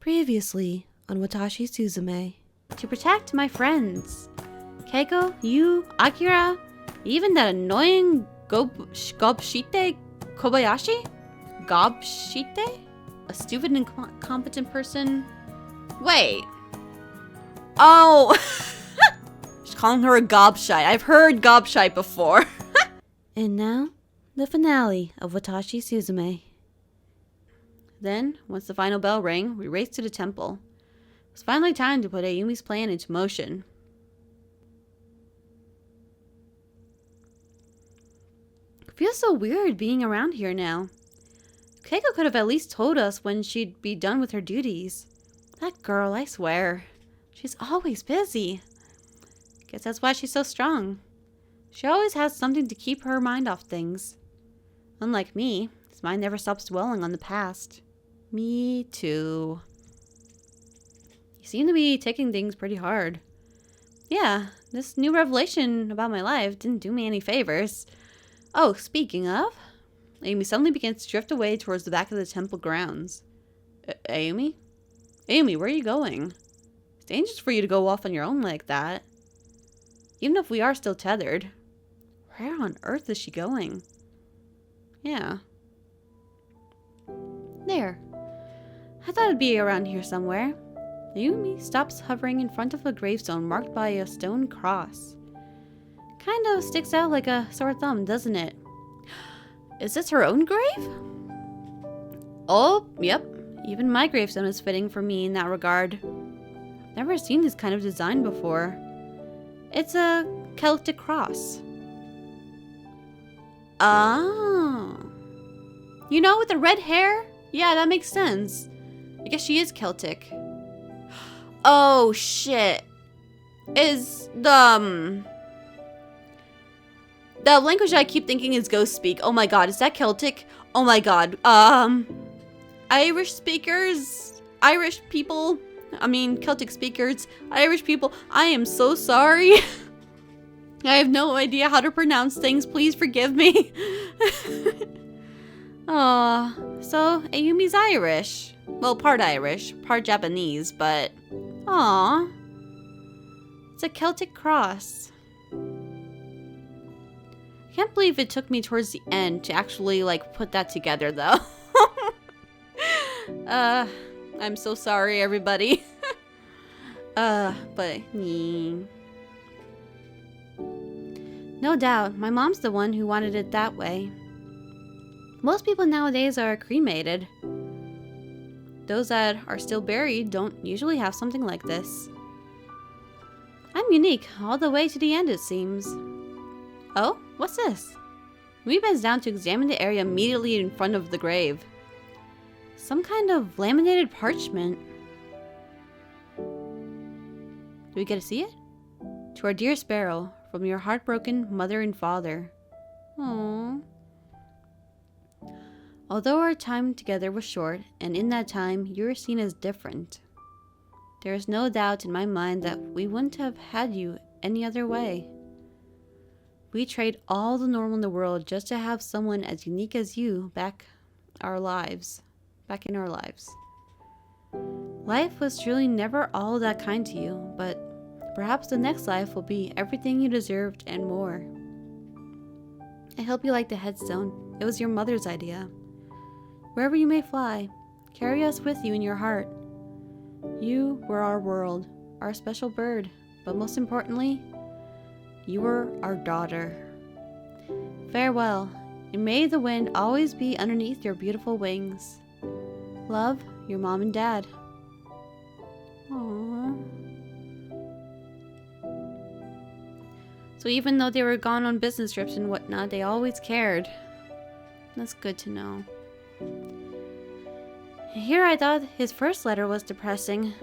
Previously on Watashi Suzume. To protect my friends. Keiko, you, Akira, even that annoying Gobshite Kobayashi? Gobshite? A stupid and incompetent person? Wait. Oh! She's calling her a gobshite. I've heard gobshite before. And now, the finale of Watashi Suzume. Then, once the final bell rang, we raced to the temple. It was finally time to put Ayumi's plan into motion. It feels so weird being around here now. Keiko could have at least told us when she'd be done with her duties. That girl, I swear. She's always busy. Guess that's why she's so strong. She always has something to keep her mind off things. Unlike me, his mind never stops dwelling on the past. Me too. You seem to be taking things pretty hard. Yeah, this new revelation about my life didn't do me any favors. Oh, speaking of, Ayumi suddenly begins to drift away towards the back of the temple grounds. Ayumi? Ayumi, where are you going? It's dangerous for you to go off on your own like that. Even if we are still tethered. Where on earth is she going? Yeah. There. I thought it'd be around here somewhere. Ayumi stops hovering in front of a gravestone marked by a stone cross. Kind of sticks out like a sore thumb, doesn't it? Is this her own grave? Oh, yep. Even my gravestone is fitting for me in that regard. Never seen this kind of design before. It's a Celtic cross. Oh. You know, with the red hair? Yeah, that makes sense. I guess she is Celtic. Oh, shit. Is the language I keep thinking is ghost speak. Oh my god, is that Celtic? Oh my god. Irish speakers? Irish people? I mean, Celtic speakers. Irish people. I am so sorry. I have no idea how to pronounce things. Please forgive me. Aw, so Ayumi's Irish. Well, part Irish, part Japanese, but... Aw. It's a Celtic cross. I can't believe it took me towards the end to actually, like, put that together, though. I'm so sorry, everybody. But... No doubt, my mom's the one who wanted it that way. Most people nowadays are cremated. Those that are still buried don't usually have something like this. I'm unique, all the way to the end it seems. Oh, what's this? We bends down to examine the area immediately in front of the grave. Some kind of laminated parchment. Do we get to see it? To our dear Sparrow, from your heartbroken mother and father. Aww. Although our time together was short, and in that time you were seen as different, there is no doubt in my mind that we wouldn't have had you any other way. We trade all the normal in the world just to have someone as unique as you back in our lives. Life was truly never all that kind to you, but perhaps the next life will be everything you deserved and more. I hope you like the headstone. It was your mother's idea. Wherever you may fly, carry us with you in your heart. You were our world, our special bird, but most importantly, you were our daughter. Farewell, and may the wind always be underneath your beautiful wings. Love, your mom and dad. Aww. So even though they were gone on business trips and whatnot, they always cared. That's good to know. Here I thought his first letter was depressing.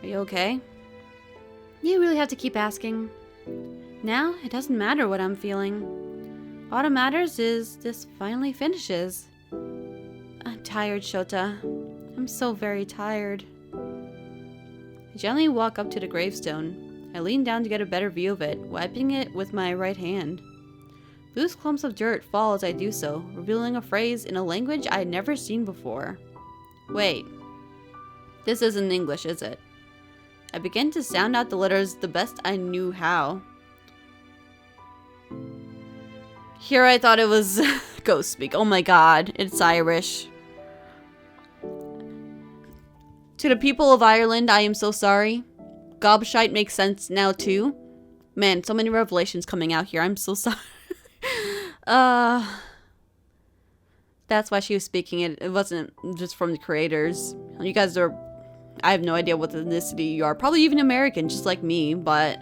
Are you okay? You really have to keep asking. Now, it doesn't matter what I'm feeling. All that matters is this finally finishes. I'm tired, Shota. I'm so very tired. I gently walk up to the gravestone. I lean down to get a better view of it, wiping it with my right hand. Loose clumps of dirt fall as I do so, revealing a phrase in a language I had never seen before. Wait. This isn't English, is it? I began to sound out the letters the best I knew how. Here I thought it was ghost speak. Oh my god, it's Irish. To the people of Ireland, I am so sorry. Gobshite makes sense now too. Man, so many revelations coming out here. I'm so sorry. That's why she was speaking it. It wasn't just from the creators. You guys are... I have no idea what ethnicity you are. Probably even American, just like me, but...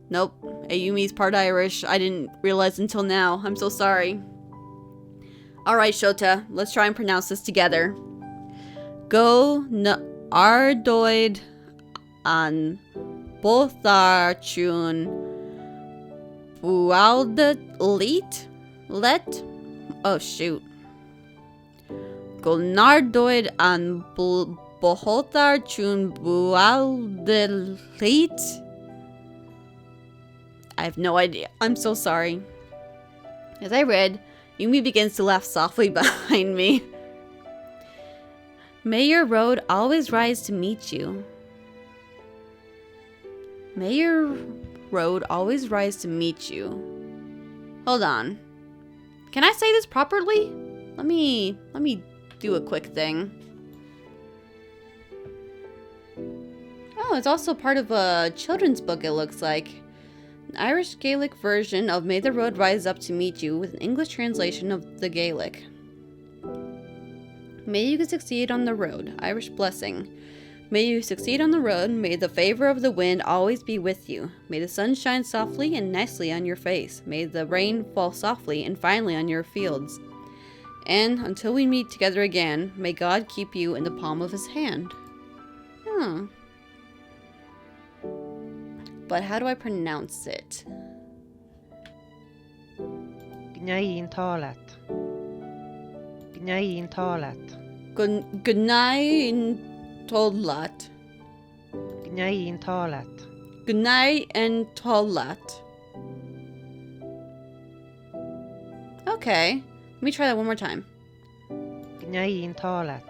Nope. Ayumi's part Irish. I didn't realize until now. I'm so sorry. Alright, Shota. Let's try and pronounce this together. Go Ardoid an Botharchun Bualdet Let. Oh shoot. Go Nardoid an Bohotharchun Bualdet. I have no idea. I'm so sorry. As I read, Yumi begins to laugh softly behind me. May your road always rise to meet you. May your road always rise to meet you. Hold on. Can I say this properly? Let me do a quick thing. Oh, it's also part of a children's book, it looks like. An Irish Gaelic version of May the Road Rise Up to Meet You with an English translation of the Gaelic. May you succeed on the road. Irish blessing. May you succeed on the road. May the favor of the wind always be with you. May the sun shine softly and nicely on your face. May the rain fall softly and finely on your fields. And until we meet together again, may God keep you in the palm of his hand. But how do I pronounce it? Gnayin talet. Gnayin talet. Gunai Tollat. Gnayin talet. Gunai and Tollat. Okay. Let me try that one more time. Gnayin talet.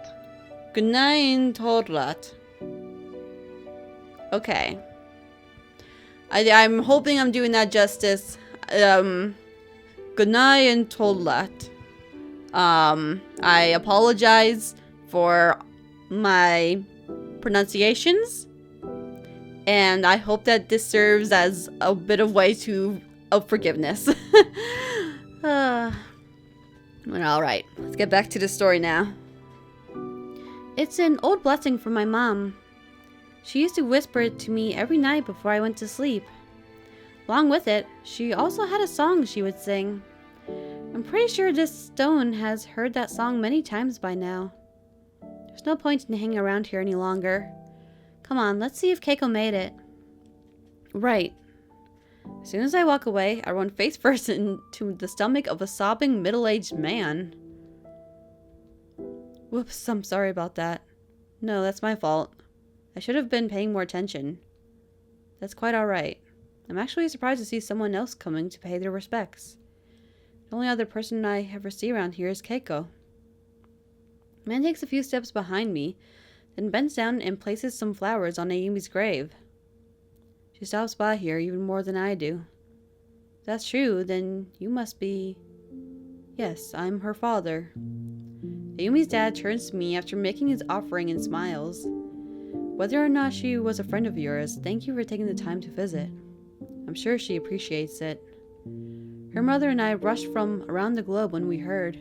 Gunai and Tollat. Okay. I'm hoping I'm doing that justice. Gunai and Tollat. I apologize for my pronunciations, and I hope that this serves as a bit of way of forgiveness. Alright, let's get back to the story now. It's an old blessing from my mom. She used to whisper it to me every night before I went to sleep. Along with it, she also had a song she would sing. I'm pretty sure this stone has heard that song many times by now. There's no point in hanging around here any longer. Come on, let's see if Keiko made it. Right. As soon as I walk away, I run face first into the stomach of a sobbing middle-aged man. Whoops, I'm sorry about that. No, that's my fault. I should have been paying more attention. That's quite alright. I'm actually surprised to see someone else coming to pay their respects. The only other person I ever see around here is Keiko. The man takes a few steps behind me, then bends down and places some flowers on Ayumi's grave. She stops by here even more than I do. If that's true, then you must be... Yes, I'm her father. Ayumi's dad turns to me after making his offering and smiles. Whether or not she was a friend of yours, thank you for taking the time to visit. I'm sure she appreciates it. Her mother and I rushed from around the globe when we heard.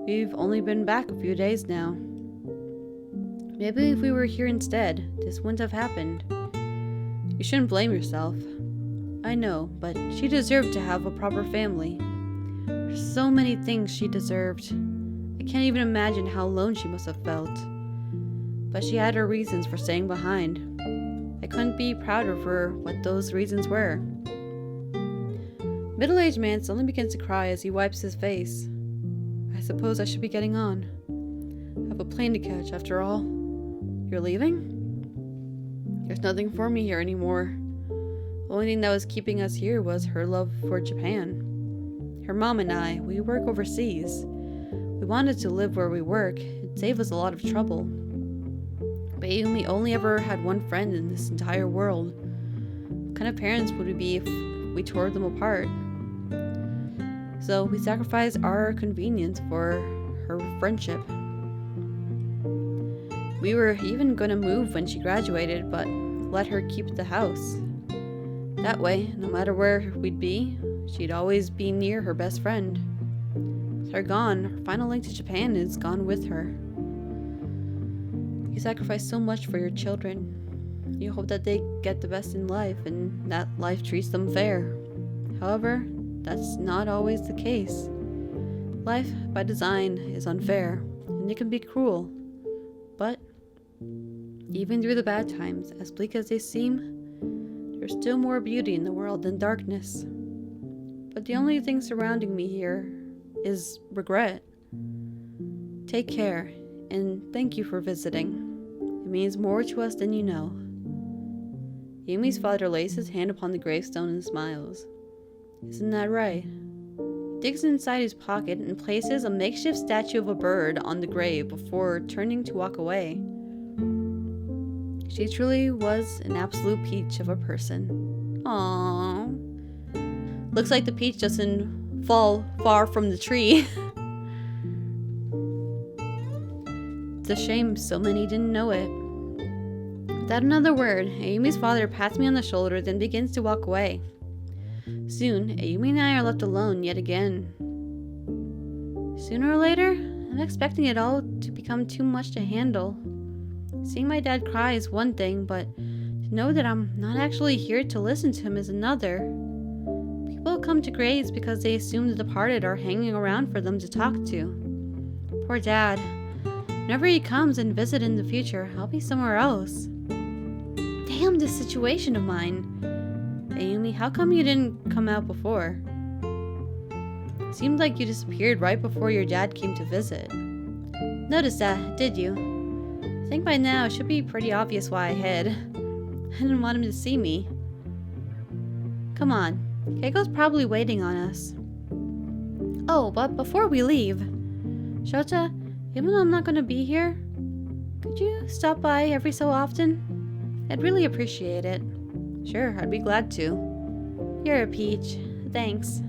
We've only been back a few days now. Maybe if we were here instead, this wouldn't have happened. You shouldn't blame yourself. I know, but she deserved to have a proper family. There's so many things she deserved. I can't even imagine how alone she must have felt. But she had her reasons for staying behind. I couldn't be prouder for what those reasons were. Middle-aged man suddenly begins to cry as he wipes his face. I suppose I should be getting on. I have a plane to catch after all. You're leaving? There's nothing for me here anymore. The only thing that was keeping us here was her love for Japan. Her mom and I, we work overseas. We wanted to live where we work. It'd save us a lot of trouble. But Ayumi only ever had one friend in this entire world. What kind of parents would we be if we tore them apart? So we sacrificed our convenience for her friendship. We were even gonna move when she graduated, but let her keep the house. That way, no matter where we'd be, she'd always be near her best friend. With her gone, her final link to Japan is gone with her. You sacrifice so much for your children. You hope that they get the best in life and that life treats them fair. However, that's not always the case. Life, by design, is unfair, and it can be cruel. But even through the bad times, as bleak as they seem, there's still more beauty in the world than darkness. But the only thing surrounding me here is regret. Take care, and thank you for visiting. It means more to us than you know. Yumi's father lays his hand upon the gravestone and smiles. Isn't that right? He digs inside his pocket and places a makeshift statue of a bird on the grave before turning to walk away. She truly was an absolute peach of a person. Aww. Looks like the peach doesn't fall far from the tree. It's a shame so many didn't know it. Without another word, Ayumi's father pats me on the shoulder, then begins to walk away. Soon, Ayumi and I are left alone yet again. Sooner or later, I'm expecting it all to become too much to handle. Seeing my dad cry is one thing, but to know that I'm not actually here to listen to him is another. People come to graves because they assume the departed are hanging around for them to talk to. Poor Dad. Whenever he comes and visits in the future, I'll be somewhere else. Damn this situation of mine. Ayumi, how come you didn't come out before? Seemed like you disappeared right before your dad came to visit. Noticed that, did you? I think by now it should be pretty obvious why I hid. I didn't want him to see me. Come on, Keiko's probably waiting on us. Oh, but before we leave, Shota, even though I'm not going to be here, could you stop by every so often? I'd really appreciate it. Sure, I'd be glad to. You're a peach. Thanks.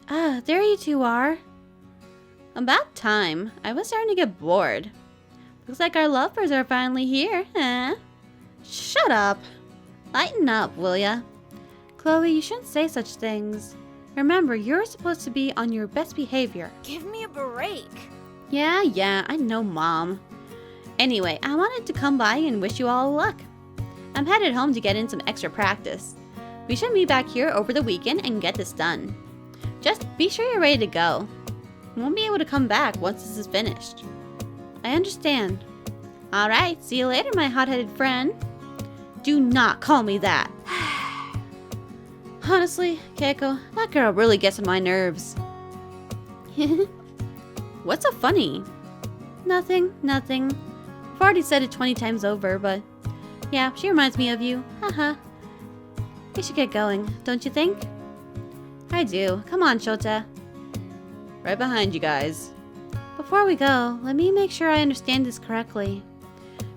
Ah, there you two are. About time. I was starting to get bored. Looks like our lovers are finally here, huh? Shut up. Lighten up, will ya? Chloe, you shouldn't say such things. Remember, you're supposed to be on your best behavior. Give me a break. Yeah, I know, Mom. Anyway, I wanted to come by and wish you all luck. I'm headed home to get in some extra practice. We should meet back here over the weekend and get this done. Just be sure you're ready to go. You won't be able to come back once this is finished. I understand. Alright, see you later, my hot-headed friend. Do not call me that. Honestly, Keiko, that girl really gets on my nerves. What's so funny? Nothing. I've already said it 20 times over, but yeah, she reminds me of you. Haha. We should get going, don't you think? I do. Come on, Shota. Right behind you guys. Before we go, let me make sure I understand this correctly.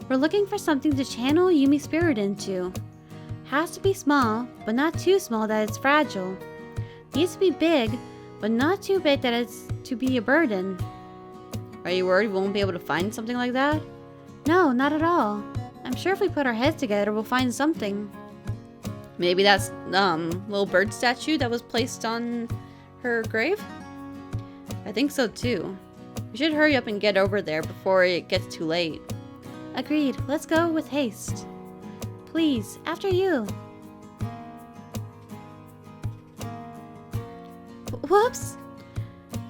We're looking for something to channel Yumi's spirit into. Has to be small, but not too small that it's fragile. Needs to be big, but not too big that it's to be a burden. Are you worried we won't be able to find something like that? No, not at all. I'm sure if we put our heads together, we'll find something. Maybe that's little bird statue that was placed on her grave? I think so too. We should hurry up and get over there before it gets too late. Agreed. Let's go with haste. Please, after you. Whoops!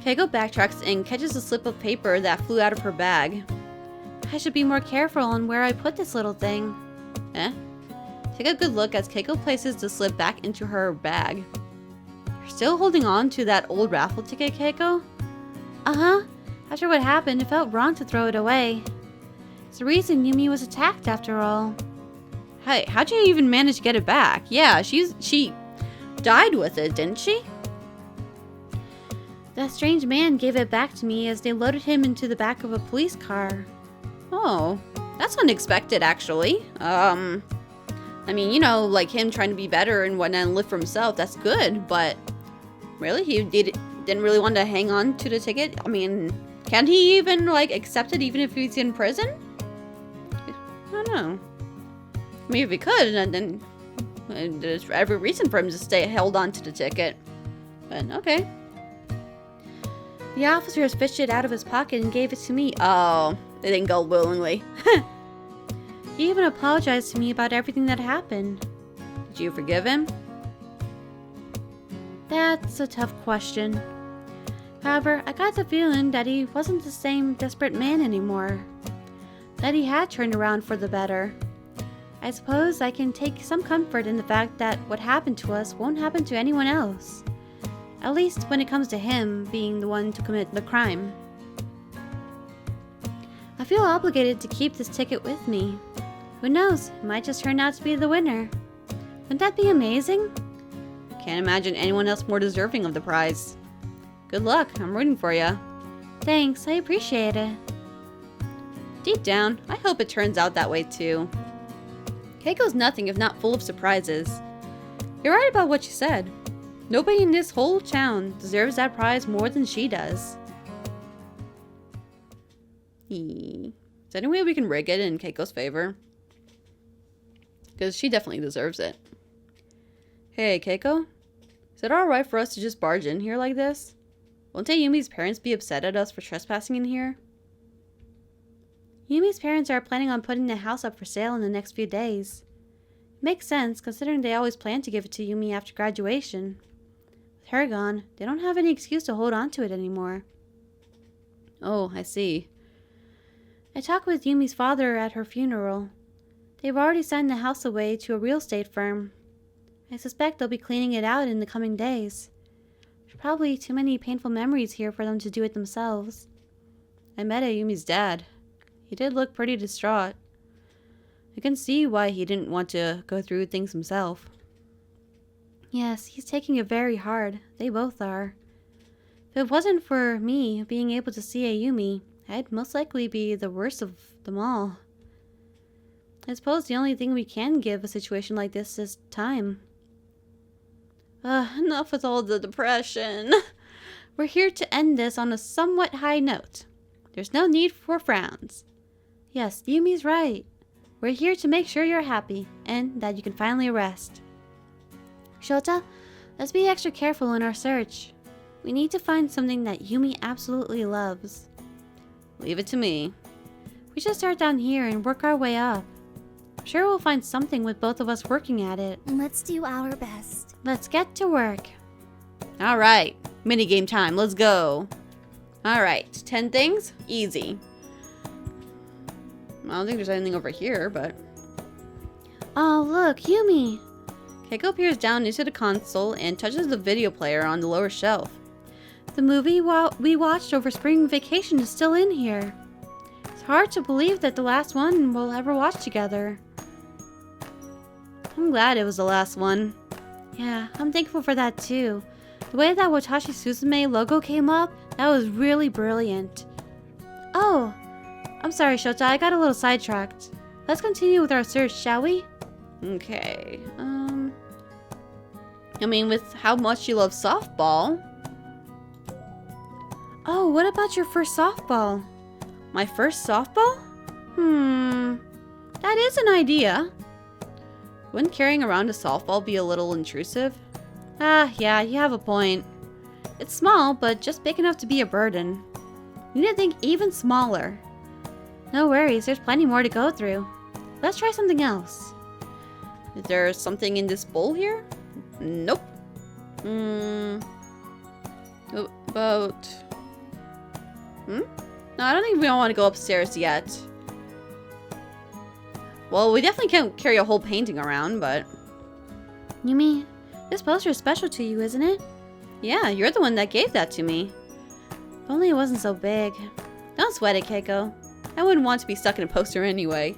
Keiko backtracks and catches a slip of paper that flew out of her bag. I should be more careful on where I put this little thing. Take a good look as Keiko places the slip back into her bag. You're still holding on to that old raffle ticket, Keiko? Uh-huh. After what happened, it felt wrong to throw it away. It's the reason Yumi was attacked after all. Hey, how'd you even manage to get it back? Yeah, she died with it, didn't she? That strange man gave it back to me as they loaded him into the back of a police car. Oh, that's unexpected, actually. I mean, you know, like him trying to be better and whatnot and live for himself, that's good, but really? He didn't really want to hang on to the ticket? I mean, can't he even, like, accept it even if he's in prison? I don't know. I mean, if he could, then there's every reason for him to stay held on to the ticket. But, okay. The officers fished it out of his pocket and gave it to me. Oh, they didn't go willingly. He even apologized to me about everything that happened. Did you forgive him? That's a tough question. However, I got the feeling that he wasn't the same desperate man anymore. That he had turned around for the better. I suppose I can take some comfort in the fact that what happened to us won't happen to anyone else. At least when it comes to him being the one to commit the crime. I feel obligated to keep this ticket with me. Who knows, it might just turn out to be the winner. Wouldn't that be amazing? Can't imagine anyone else more deserving of the prize. Good luck, I'm rooting for you. Thanks, I appreciate it. Deep down, I hope it turns out that way too. Keiko's nothing if not full of surprises. You're right about what you said. Nobody in this whole town deserves that prize more than she does. Is there any way we can rig it in Keiko's favor? Because she definitely deserves it. Hey, Keiko? Is it alright for us to just barge in here like this? Won't Yumi's parents be upset at us for trespassing in here? Yumi's parents are planning on putting the house up for sale in the next few days. It makes sense, considering they always plan to give it to Yumi after graduation. With her gone, they don't have any excuse to hold on to it anymore. Oh, I see. I talked with Yumi's father at her funeral. They've already signed the house away to a real estate firm. I suspect they'll be cleaning it out in the coming days. There's probably too many painful memories here for them to do it themselves. I met Ayumi's dad. He did look pretty distraught. I can see why he didn't want to go through things himself. Yes, he's taking it very hard. They both are. If it wasn't for me being able to see Ayumi, I'd most likely be the worst of them all. I suppose the only thing we can give a situation like this is time. Enough with all the depression. We're here to end this on a somewhat high note. There's no need for frowns. Yes, Yumi's right. We're here to make sure you're happy, and that you can finally rest. Shota, let's be extra careful in our search. We need to find something that Yumi absolutely loves. Leave it to me. We should start down here and work our way up. I'm sure we'll find something with both of us working at it. Let's do our best. Let's get to work. Alright, minigame time, let's go. Alright, 10 things? Easy. I don't think there's anything over here, but... Oh, look, Yumi! Keiko peers down into the console and touches the video player on the lower shelf. The movie we watched over spring vacation is still in here. It's hard to believe that the last one we'll ever watch together. I'm glad it was the last one. Yeah, I'm thankful for that too. The way that Watashi Suzume logo came up, that was really brilliant. Oh, I'm sorry, Shota, I got a little sidetracked. Let's continue with our search, shall we? Okay, I mean, with how much you love softball. Oh, what about your first softball? My first softball? That is an idea. Wouldn't carrying around a softball be a little intrusive? Ah, yeah, you have a point. It's small, but just big enough to be a burden. You need to think even smaller. No worries, there's plenty more to go through. Let's try something else. Is there something in this bowl here? Nope. About... No, I don't think we want to go upstairs yet. Well, we definitely can't carry a whole painting around, but... Yumi, this poster is special to you, isn't it? Yeah, you're the one that gave that to me. If only it wasn't so big. Don't sweat it, Keiko. I wouldn't want to be stuck in a poster anyway.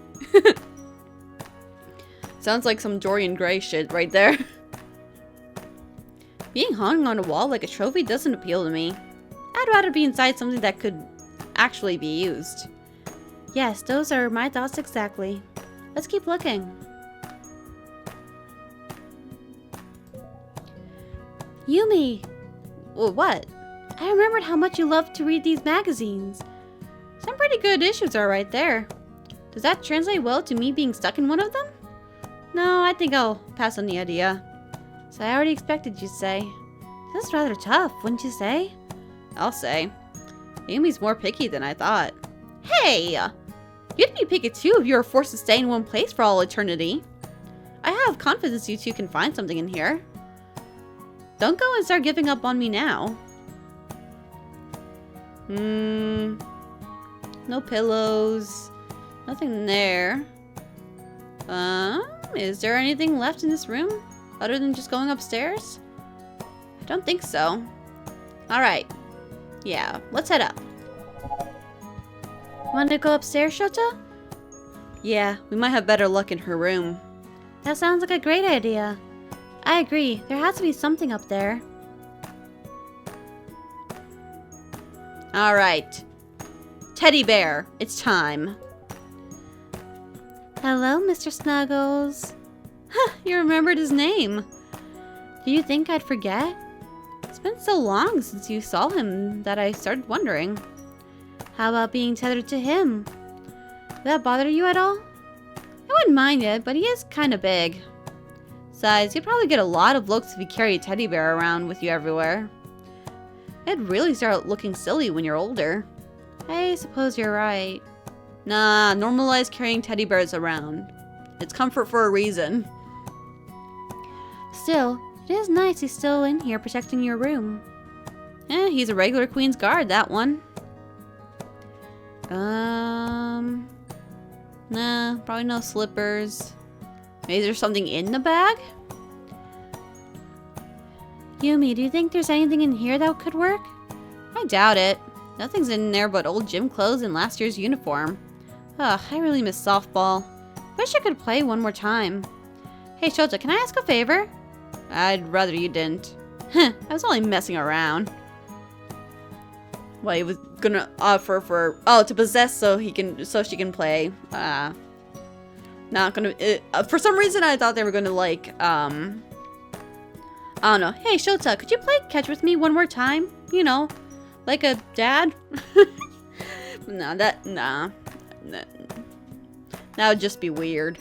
Sounds like some Dorian Gray shit right there. Being hung on a wall like a trophy doesn't appeal to me. I'd rather be inside something that could actually be used. Yes, those are my thoughts exactly. Let's keep looking. Yumi! What? I remembered how much you loved to read these magazines. Some pretty good issues are right there. Does that translate well to me being stuck in one of them? No, I think I'll pass on the idea. So I already expected you to say. This is rather tough, wouldn't you say? I'll say. Yumi's more picky than I thought. Hey! You'd be picky too if you were forced to stay in one place for all eternity. I have confidence you two can find something in here. Don't go and start giving up on me now. No pillows. Nothing there. Is there anything left in this room? Other than just going upstairs? I don't think so. Alright. Yeah, let's head up. Want to go upstairs, Shota? Yeah, we might have better luck in her room. That sounds like a great idea. I agree. There has to be something up there. Alright. Teddy bear, it's time. Hello, Mr. Snuggles. Huh, you remembered his name. Do you think I'd forget? It's been so long since you saw him that I started wondering. How about being tethered to him? Would that bother you at all? I wouldn't mind it, but he is kind of big. Besides, you'd probably get a lot of looks if you carry a teddy bear around with you everywhere. It'd really start looking silly when you're older. I suppose you're right. Nah, normalize carrying teddy bears around. It's comfort for a reason. Still, it is nice he's still in here protecting your room. He's a regular Queen's Guard, that one. Nah, probably no slippers. Maybe there's something in the bag? Yumi, do you think there's anything in here that could work? I doubt it. Nothing's in there but old gym clothes and last year's uniform. Ugh, I really miss softball. Wish I could play one more time. Hey Shota, can I ask a favor? I'd rather you didn't. I was only messing around. Well, he was gonna offer for to possess so she can play. Not gonna. For some reason, I thought they were gonna like I don't know. Hey Shota, could you play catch with me one more time? You know, like a dad. Nah. That would just be weird.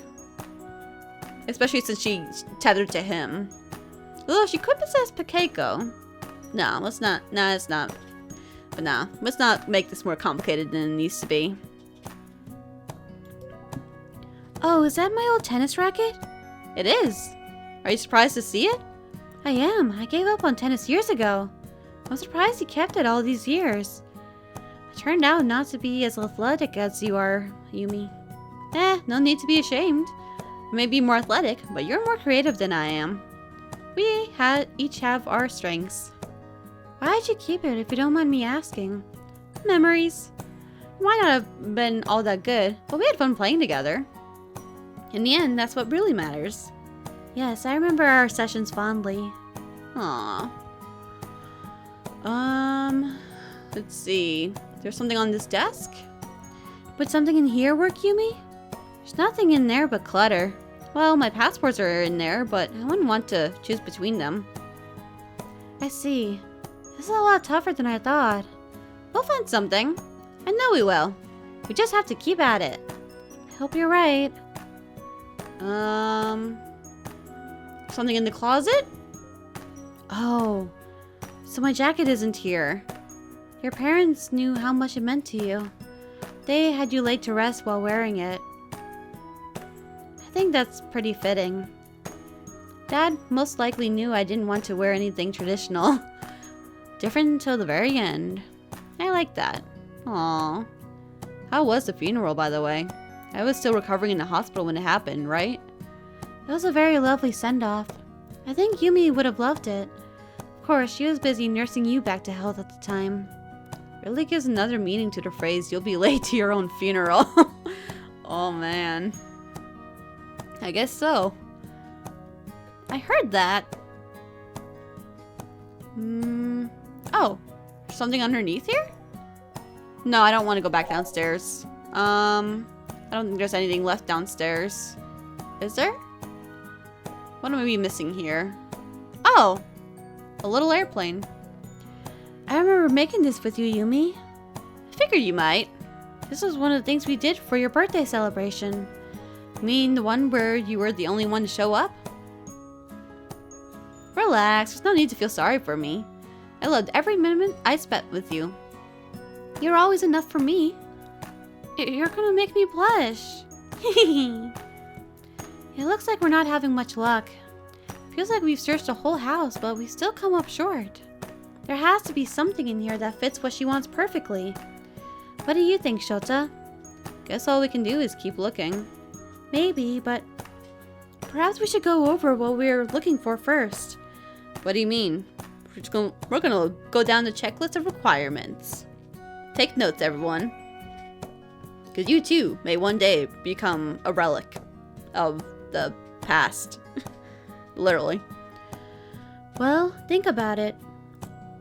Especially since she's tethered to him. Although she could possess Keiko. No, let's not. No, it's not. But no, let's not make this more complicated than it needs to be. Oh, is that my old tennis racket? It is. Are you surprised to see it? I am. I gave up on tennis years ago. I'm surprised you kept it all these years. It turned out not to be as athletic as you are, Yumi. No need to be ashamed. I may be more athletic, but you're more creative than I am. We each have our strengths. Why'd you keep it if you don't mind me asking? Memories. It might not have been all that good, but we had fun playing together. In the end, that's what really matters. Yes, I remember our sessions fondly. Aww. Let's see. There's something on this desk? Would something in here work, Yumi? There's nothing in there but clutter. Well, my passports are in there, but I wouldn't want to choose between them. I see. This is a lot tougher than I thought. We'll find something. I know we will. We just have to keep at it. I hope you're right. Something in the closet? Oh, so my jacket isn't here. Your parents knew how much it meant to you. They had you laid to rest while wearing it. I think that's pretty fitting. Dad most likely knew I didn't want to wear anything traditional. Different until the very end. I like that. Aww. How was the funeral, by the way? I was still recovering in the hospital when it happened, right? It was a very lovely send-off. I think Yumi would have loved it. Of course, she was busy nursing you back to health at the time. Really gives another meaning to the phrase, you'll be late to your own funeral. Oh man. I guess so. I heard that. Oh, there's something underneath here? No, I don't want to go back downstairs. I don't think there's anything left downstairs. Is there? What am I missing here? Oh! A little airplane. I remember making this with you, Yumi. I figured you might. This was one of the things we did for your birthday celebration. You mean the one where you were the only one to show up? Relax, there's no need to feel sorry for me. I loved every minute I spent with you. You're always enough for me. You're gonna make me blush. It looks like we're not having much luck. Feels like we've searched the whole house, but we still come up short. There has to be something in here that fits what she wants perfectly. What do you think, Shota? Guess all we can do is keep looking. Maybe, but perhaps we should go over what we're looking for first. What do you mean? We're gonna go down the checklist of requirements. Take notes, everyone. Because you too may one day become a relic of the past. Literally. Well, think about it.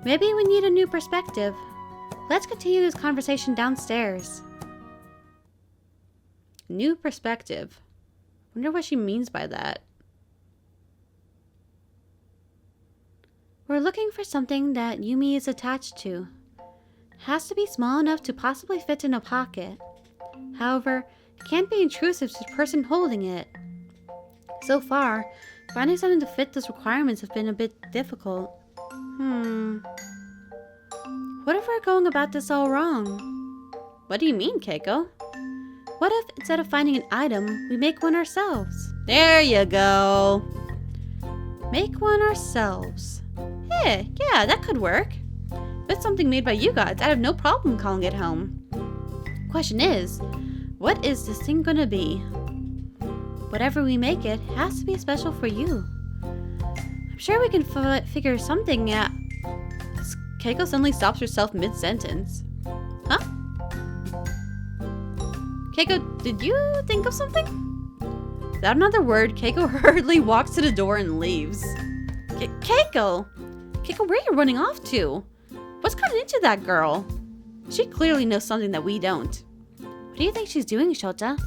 Maybe we need a new perspective. Let's continue this conversation downstairs. New perspective. Wonder what she means by that. We're looking for something that Yumi is attached to. Has to be small enough to possibly fit in a pocket. However, it can't be intrusive to the person holding it. So far, finding something to fit those requirements has been a bit difficult. What if we're going about this all wrong? What do you mean, Keiko? What if, instead of finding an item, we make one ourselves? There you go. Make one ourselves. Hey, yeah, that could work. If it's something made by you guys, I'd have no problem calling it home. Question is, what is this thing gonna be? Whatever we make it has to be special for you. I'm sure we can figure something out. Keiko suddenly stops herself mid-sentence. Huh? Keiko, did you think of something? Without another word, Keiko hurriedly walks to the door and leaves. Keiko! Keiko, where are you running off to? What's gotten into that girl? She clearly knows something that we don't. What do you think she's doing, Shota?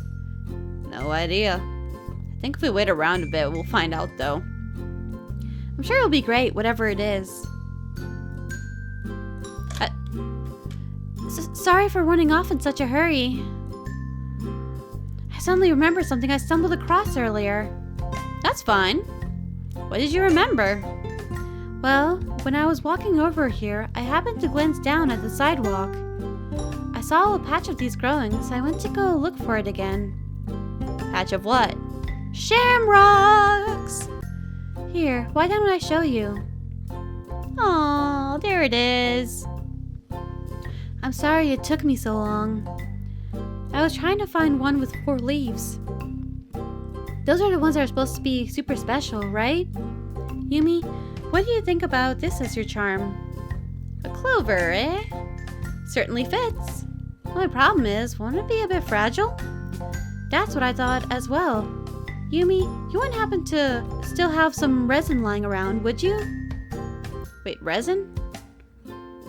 No idea. I think if we wait around a bit, we'll find out, though. I'm sure it'll be great, whatever it is. Sorry for running off in such a hurry. I suddenly remembered something I stumbled across earlier. That's fine. What did you remember? Well, when I was walking over here, I happened to glance down at the sidewalk. I saw a patch of these growing, so I went to go look for it again. Patch of what? Shamrocks! Here, why don't I show you? Aw, there it is. I'm sorry it took me so long. I was trying to find one with 4 leaves. Those are the ones that are supposed to be super special, right? Yumi, what do you think about this as your charm? A clover, eh? Certainly fits. Only problem is, won't it be a bit fragile? That's what I thought as well. Yumi, you wouldn't happen to still have some resin lying around, would you? Wait, resin?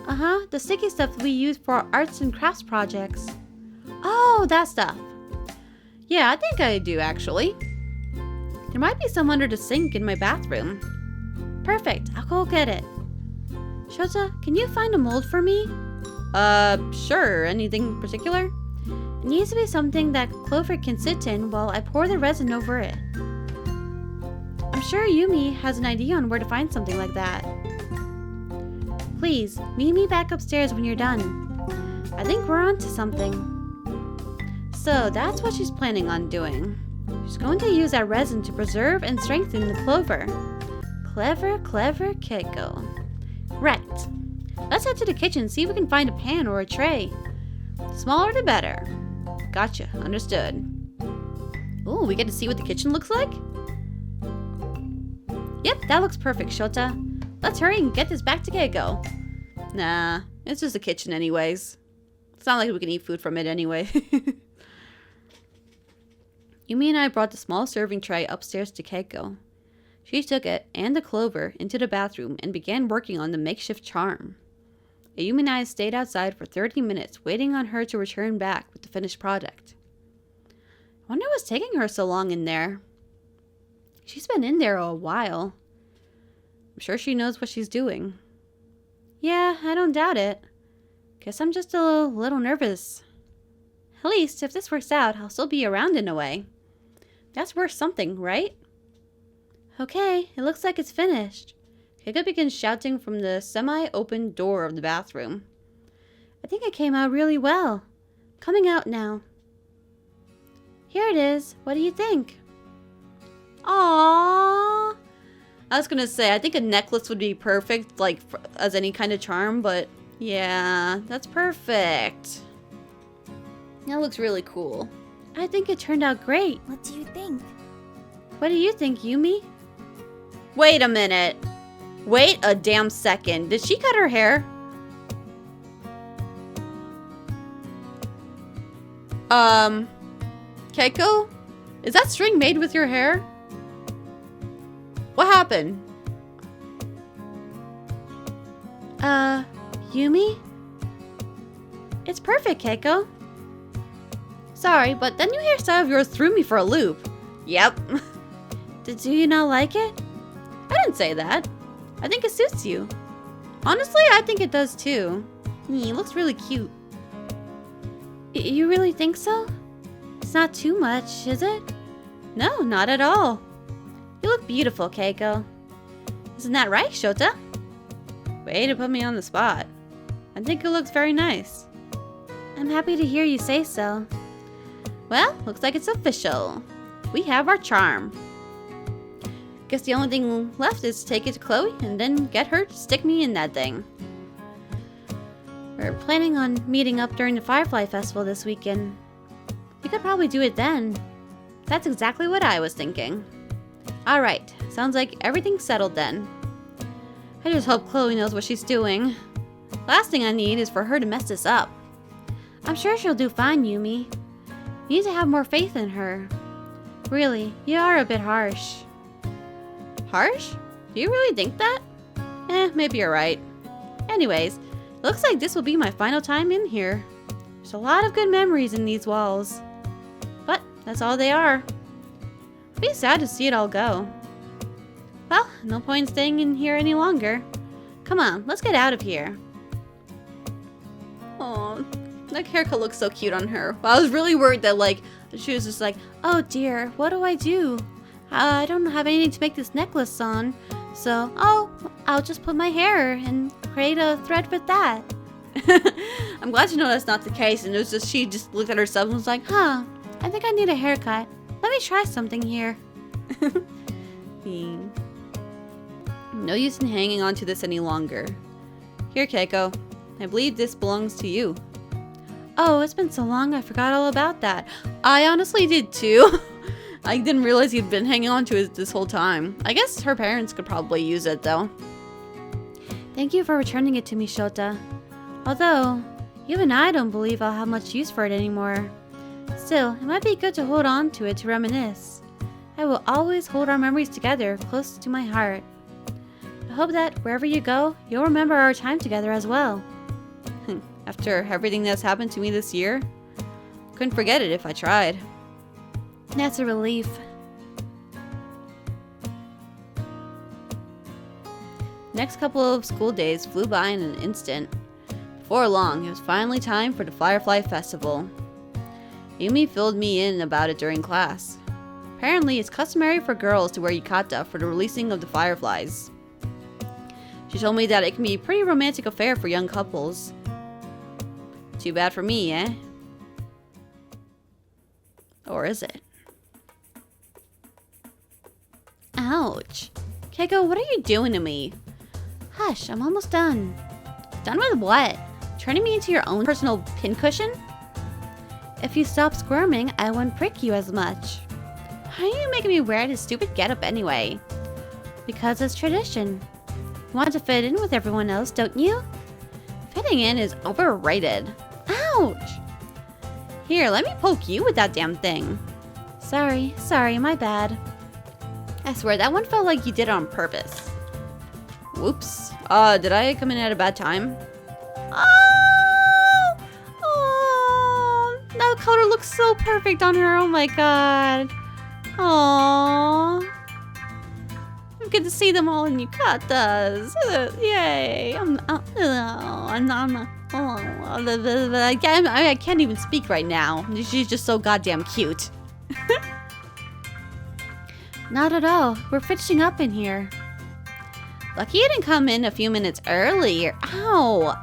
Uh-huh, the sticky stuff we use for our arts and crafts projects. Oh, that stuff. Yeah, I think I do, actually. There might be some under the sink in my bathroom. Perfect, I'll go get it. Shota, can you find a mold for me? Sure. Anything in particular? It needs to be something that Clover can sit in while I pour the resin over it. I'm sure Yumi has an idea on where to find something like that. Please, meet me back upstairs when you're done. I think we're onto something. So that's what she's planning on doing. She's going to use that resin to preserve and strengthen the clover. Clever, clever Keiko. Right. Let's head to the kitchen and see if we can find a pan or a tray. The smaller the better. Gotcha. Understood. Ooh, we get to see what the kitchen looks like? Yep, that looks perfect, Shota. Let's hurry and get this back to Keiko. Nah, it's just a kitchen anyways. It's not like we can eat food from it anyway. Yumi and I brought the small serving tray upstairs to Keiko. She took it and the clover into the bathroom and began working on the makeshift charm. Ayumi and I stayed outside for 30 minutes, waiting on her to return back with the finished project. I wonder what's taking her so long in there. She's been in there a while. I'm sure she knows what she's doing. Yeah, I don't doubt it. Guess I'm just a little nervous. At least, if this works out, I'll still be around in a way. That's worth something, right? Okay, it looks like it's finished. Keiko begins shouting from the semi-open door of the bathroom. I think it came out really well. Coming out now. Here it is. What do you think? Aww. I was gonna say, I think a necklace would be perfect, like, as any kind of charm, but yeah, that's perfect. That looks really cool. I think it turned out great. What do you think? What do you think, Yumi? Wait a minute. Wait a damn second. Did she cut her hair? Keiko? Is that string made with your hair? What happened? Yumi? It's perfect, Keiko. Sorry, but that new hairstyle of yours threw me for a loop. Yep. Do you not like it? I didn't say that. I think it suits you. Honestly, I think it does too. It looks really cute. You really think so? It's not too much, is it? No, not at all. You look beautiful, Keiko. Isn't that right, Shota? Way to put me on the spot. I think it looks very nice. I'm happy to hear you say so. Well, looks like it's official. We have our charm. Guess the only thing left is to take it to Chloe and then get her to stick me in that thing. We're planning on meeting up during the Firefly Festival this weekend. We could probably do it then. That's exactly what I was thinking. Alright, sounds like everything's settled then. I just hope Chloe knows what she's doing. Last thing I need is for her to mess this up. I'm sure she'll do fine, Yumi. You need to have more faith in her. Really, you are a bit harsh. Harsh? Do you really think that? Maybe you're right. Anyways, it looks like this will be my final time in here. There's a lot of good memories in these walls. But that's all they are. It'd be sad to see it all go. Well, no point in staying in here any longer. Come on, let's get out of here. Oh, that haircut looks so cute on her. I was really worried that, like, she was just like, oh dear, what do I do? I don't have anything to make this necklace on. So, I'll just put my hair and create a thread with that. I'm glad to know that's not the case. And it was just, she just looked at herself and was like, huh, I think I need a haircut. Let me try something here. No use in hanging on to this any longer. Here, Keiko. I believe this belongs to you. Oh, it's been so long I forgot all about that. I honestly did too. I didn't realize he'd been hanging on to it this whole time. I guess her parents could probably use it though. Thank you for returning it to me, Shota. Although, even I don't believe I'll have much use for it anymore. Still, it might be good to hold on to it to reminisce. I will always hold our memories together close to my heart. I hope that wherever you go, you'll remember our time together as well. After everything that's happened to me this year, couldn't forget it if I tried. That's a relief. Next couple of school days flew by in an instant. Before long, it was finally time for the Firefly Festival. Yumi filled me in about it during class. Apparently, it's customary for girls to wear yukata for the releasing of the fireflies. She told me that it can be a pretty romantic affair for young couples. Too bad for me, eh? Or is it? Ouch. Keiko, what are you doing to me? Hush, I'm almost done. Done with what? Turning me into your own personal pincushion? If you stop squirming, I won't prick you as much. Why are you making me wear this stupid getup anyway? Because it's tradition. You want to fit in with everyone else, don't you? Fitting in is overrated. Ouch! Here, let me poke you with that damn thing. Sorry, my bad. I swear, that one felt like you did it on purpose. Whoops. Did I come in at a bad time? color looks so perfect on her. Oh my god. Aww. I'm good to see them all in yukatas. Yay. I can't even speak right now. She's just so goddamn cute. Not at all. We're finishing up in here. Lucky you didn't come in a few minutes earlier. Ow.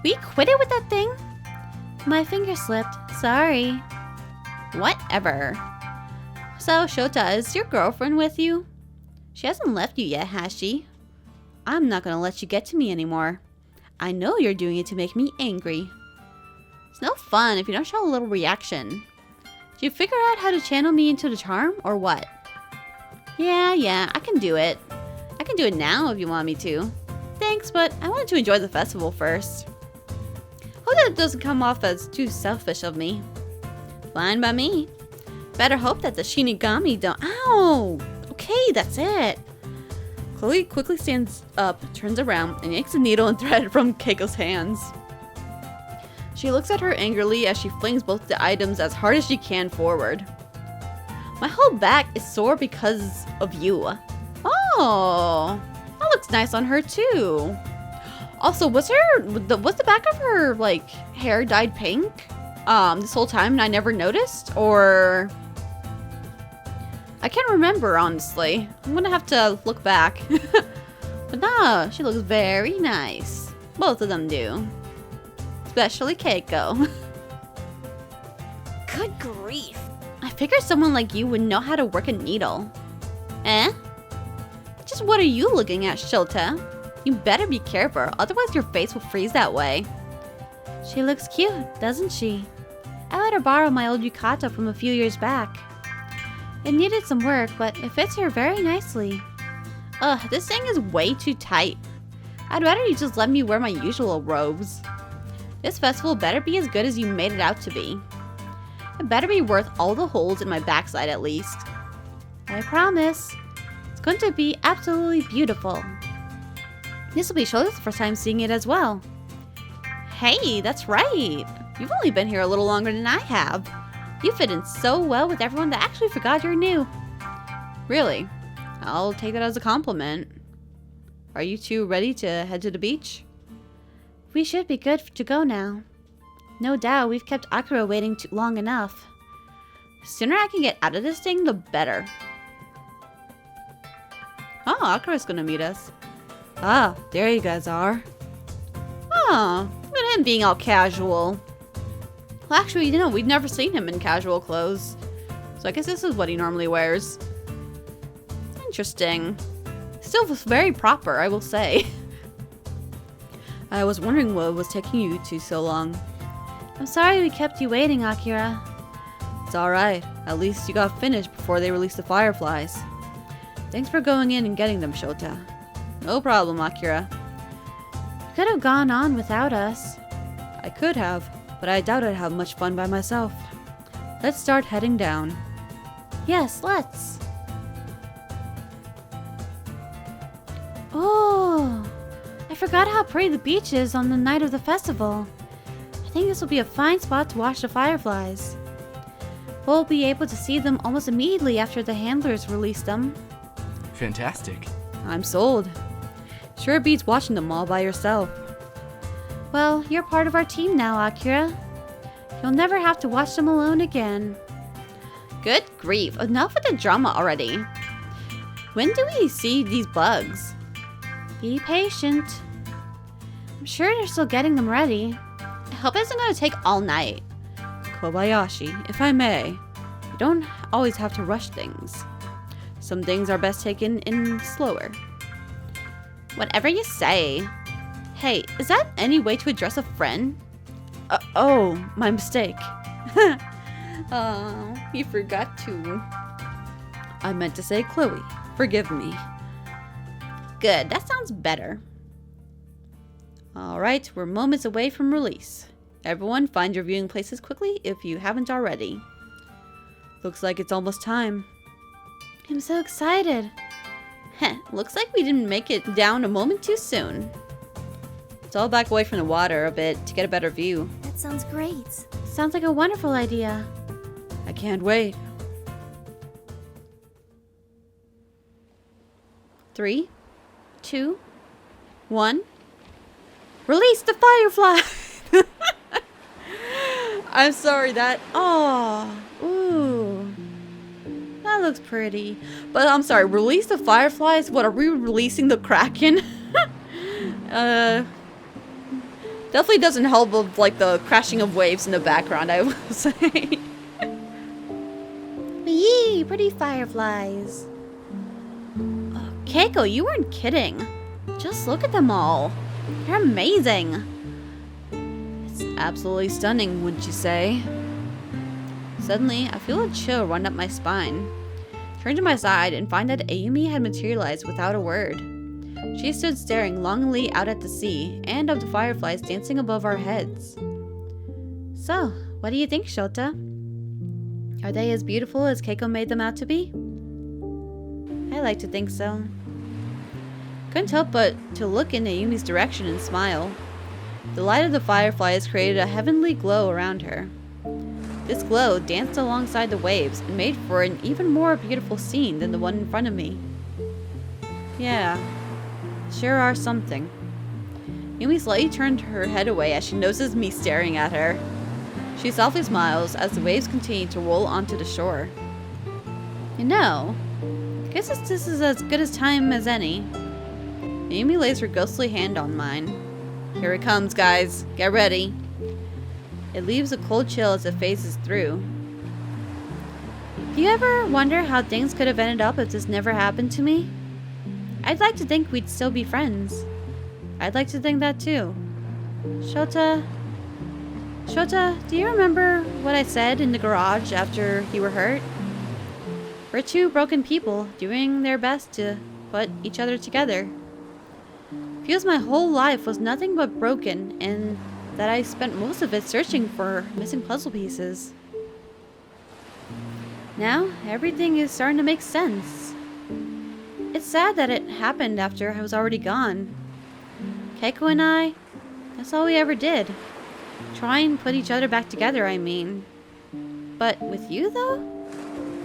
We quit it with that thing? My finger slipped. Sorry. Whatever. So, Shota, is your girlfriend with you? She hasn't left you yet, has she? I'm not gonna let you get to me anymore. I know you're doing it to make me angry. It's no fun if you don't show a little reaction. Did you figure out how to channel me into the charm, or what? Yeah, I can do it. I can do it now if you want me to. Thanks, but I wanted to enjoy the festival first. Hope that doesn't come off as too selfish of me. Fine by me. Better hope that the Shinigami don't— Ow! Okay, that's it. Chloe quickly stands up, turns around, and yanks a needle and thread from Keiko's hands. She looks at her angrily as she flings both the items as hard as she can forward. My whole back is sore because of you. Oh, that looks nice on her too. Also, was the back of her like hair dyed pink this whole time and I never noticed? Or I can't remember, honestly. I'm gonna have to look back. But no, she looks very nice. Both of them do. Especially Keiko. Good grief. I figured someone like you would know how to work a needle. Eh? Just what are you looking at, Shota? You better be careful, otherwise your face will freeze that way. She looks cute, doesn't she? I let her borrow my old yukata from a few years back. It needed some work, but it fits her very nicely. Ugh, this thing is way too tight. I'd rather you just let me wear my usual robes. This festival better be as good as you made it out to be. It better be worth all the holes in my backside at least. I promise. It's going to be absolutely beautiful. This will be Shota's first time seeing it as well. Hey, that's right. You've only been here a little longer than I have. You fit in so well with everyone that I actually forgot you're new. Really? I'll take that as a compliment. Are you two ready to head to the beach? We should be good to go now. No doubt we've kept Akira waiting too long enough. The sooner I can get out of this thing, the better. Oh, Akira's gonna meet us. Ah, there you guys are. Oh, look at him being all casual. Well, actually, you know, we've never seen him in casual clothes. So I guess this is what he normally wears. Interesting. Still very proper, I will say. I was wondering what was taking you two so long. I'm sorry we kept you waiting, Akira. It's alright. At least you got finished before they released the fireflies. Thanks for going in and getting them, Shota. No problem, Akira. You could have gone on without us. I could have, but I doubt I'd have much fun by myself. Let's start heading down. Yes, let's. Oh, I forgot how pretty the beach is on the night of the festival. I think this will be a fine spot to watch the fireflies. We'll be able to see them almost immediately after the handlers release them. Fantastic. I'm sold. Sure beats watching them all by yourself. Well, you're part of our team now, Akira. You'll never have to watch them alone again. Good grief, enough with the drama already. When do we see these bugs? Be patient. I'm sure they're still getting them ready. I hope it isn't going to take all night. Kobayashi, if I may, you don't always have to rush things. Some things are best taken in slower. Whatever you say. Hey, is that any way to address a friend? Oh, my mistake. Oh, you forgot to. I meant to say Chloe. Forgive me. Good, that sounds better. Alright, we're moments away from release. Everyone, find your viewing places quickly if you haven't already. Looks like it's almost time. I'm so excited. Heh, looks like we didn't make it down a moment too soon. Let's all back away from the water a bit to get a better view. That sounds great. Sounds like a wonderful idea. I can't wait. 3, 2, 1. Release the firefly! I'm sorry that... Oh, ooh. That looks pretty. But I'm sorry, release the fireflies? What, are we releasing the Kraken? Definitely doesn't help with, like, the crashing of waves in the background, I will say. Yee, pretty fireflies. Keiko, you weren't kidding. Just look at them all. They're amazing. It's absolutely stunning, wouldn't you say? Suddenly, I feel a chill run up my spine. Turn to my side and find that Ayumi had materialized without a word. She stood staring longingly out at the sea and of the fireflies dancing above our heads. So, what do you think, Shota? Are they as beautiful as Keiko made them out to be? I like to think so. Couldn't help but to look in Ayumi's direction and smile. The light of the fireflies created a heavenly glow around her. This glow danced alongside the waves and made for an even more beautiful scene than the one in front of me. Yeah, sure are something. Yumi slightly turned her head away as she notices me staring at her. She softly smiles as the waves continue to roll onto the shore. You know, I guess this is as good a time as any. Yumi lays her ghostly hand on mine. Here it comes, guys. Get ready. It leaves a cold chill as it phases through. Do you ever wonder how things could have ended up if this never happened to me? I'd like to think we'd still be friends. I'd like to think that too. Shota, do you remember what I said in the garage after you were hurt? We're two broken people doing their best to put each other together. Feels my whole life was nothing but broken, and that I spent most of it searching for missing puzzle pieces. Now, everything is starting to make sense. It's sad that it happened after I was already gone. Keiko and I, that's all we ever did. Try and put each other back together, I mean. But with you, though?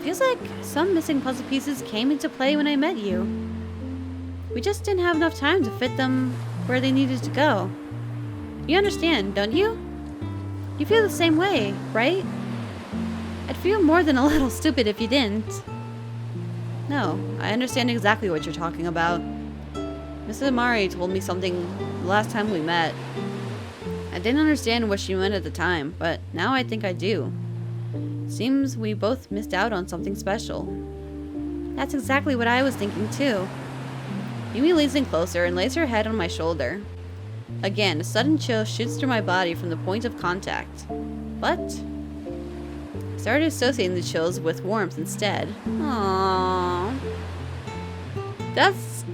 Feels like some missing puzzle pieces came into play when I met you. We just didn't have enough time to fit them where they needed to go. You understand, don't you? You feel the same way, right? I'd feel more than a little stupid if you didn't. No, I understand exactly what you're talking about. Mrs. Amari told me something the last time we met. I didn't understand what she meant at the time, but now I think I do. Seems we both missed out on something special. That's exactly what I was thinking too. Yumi leans in closer and lays her head on my shoulder. Again, a sudden chill shoots through my body from the point of contact. But I started associating the chills with warmth instead. Aww. That's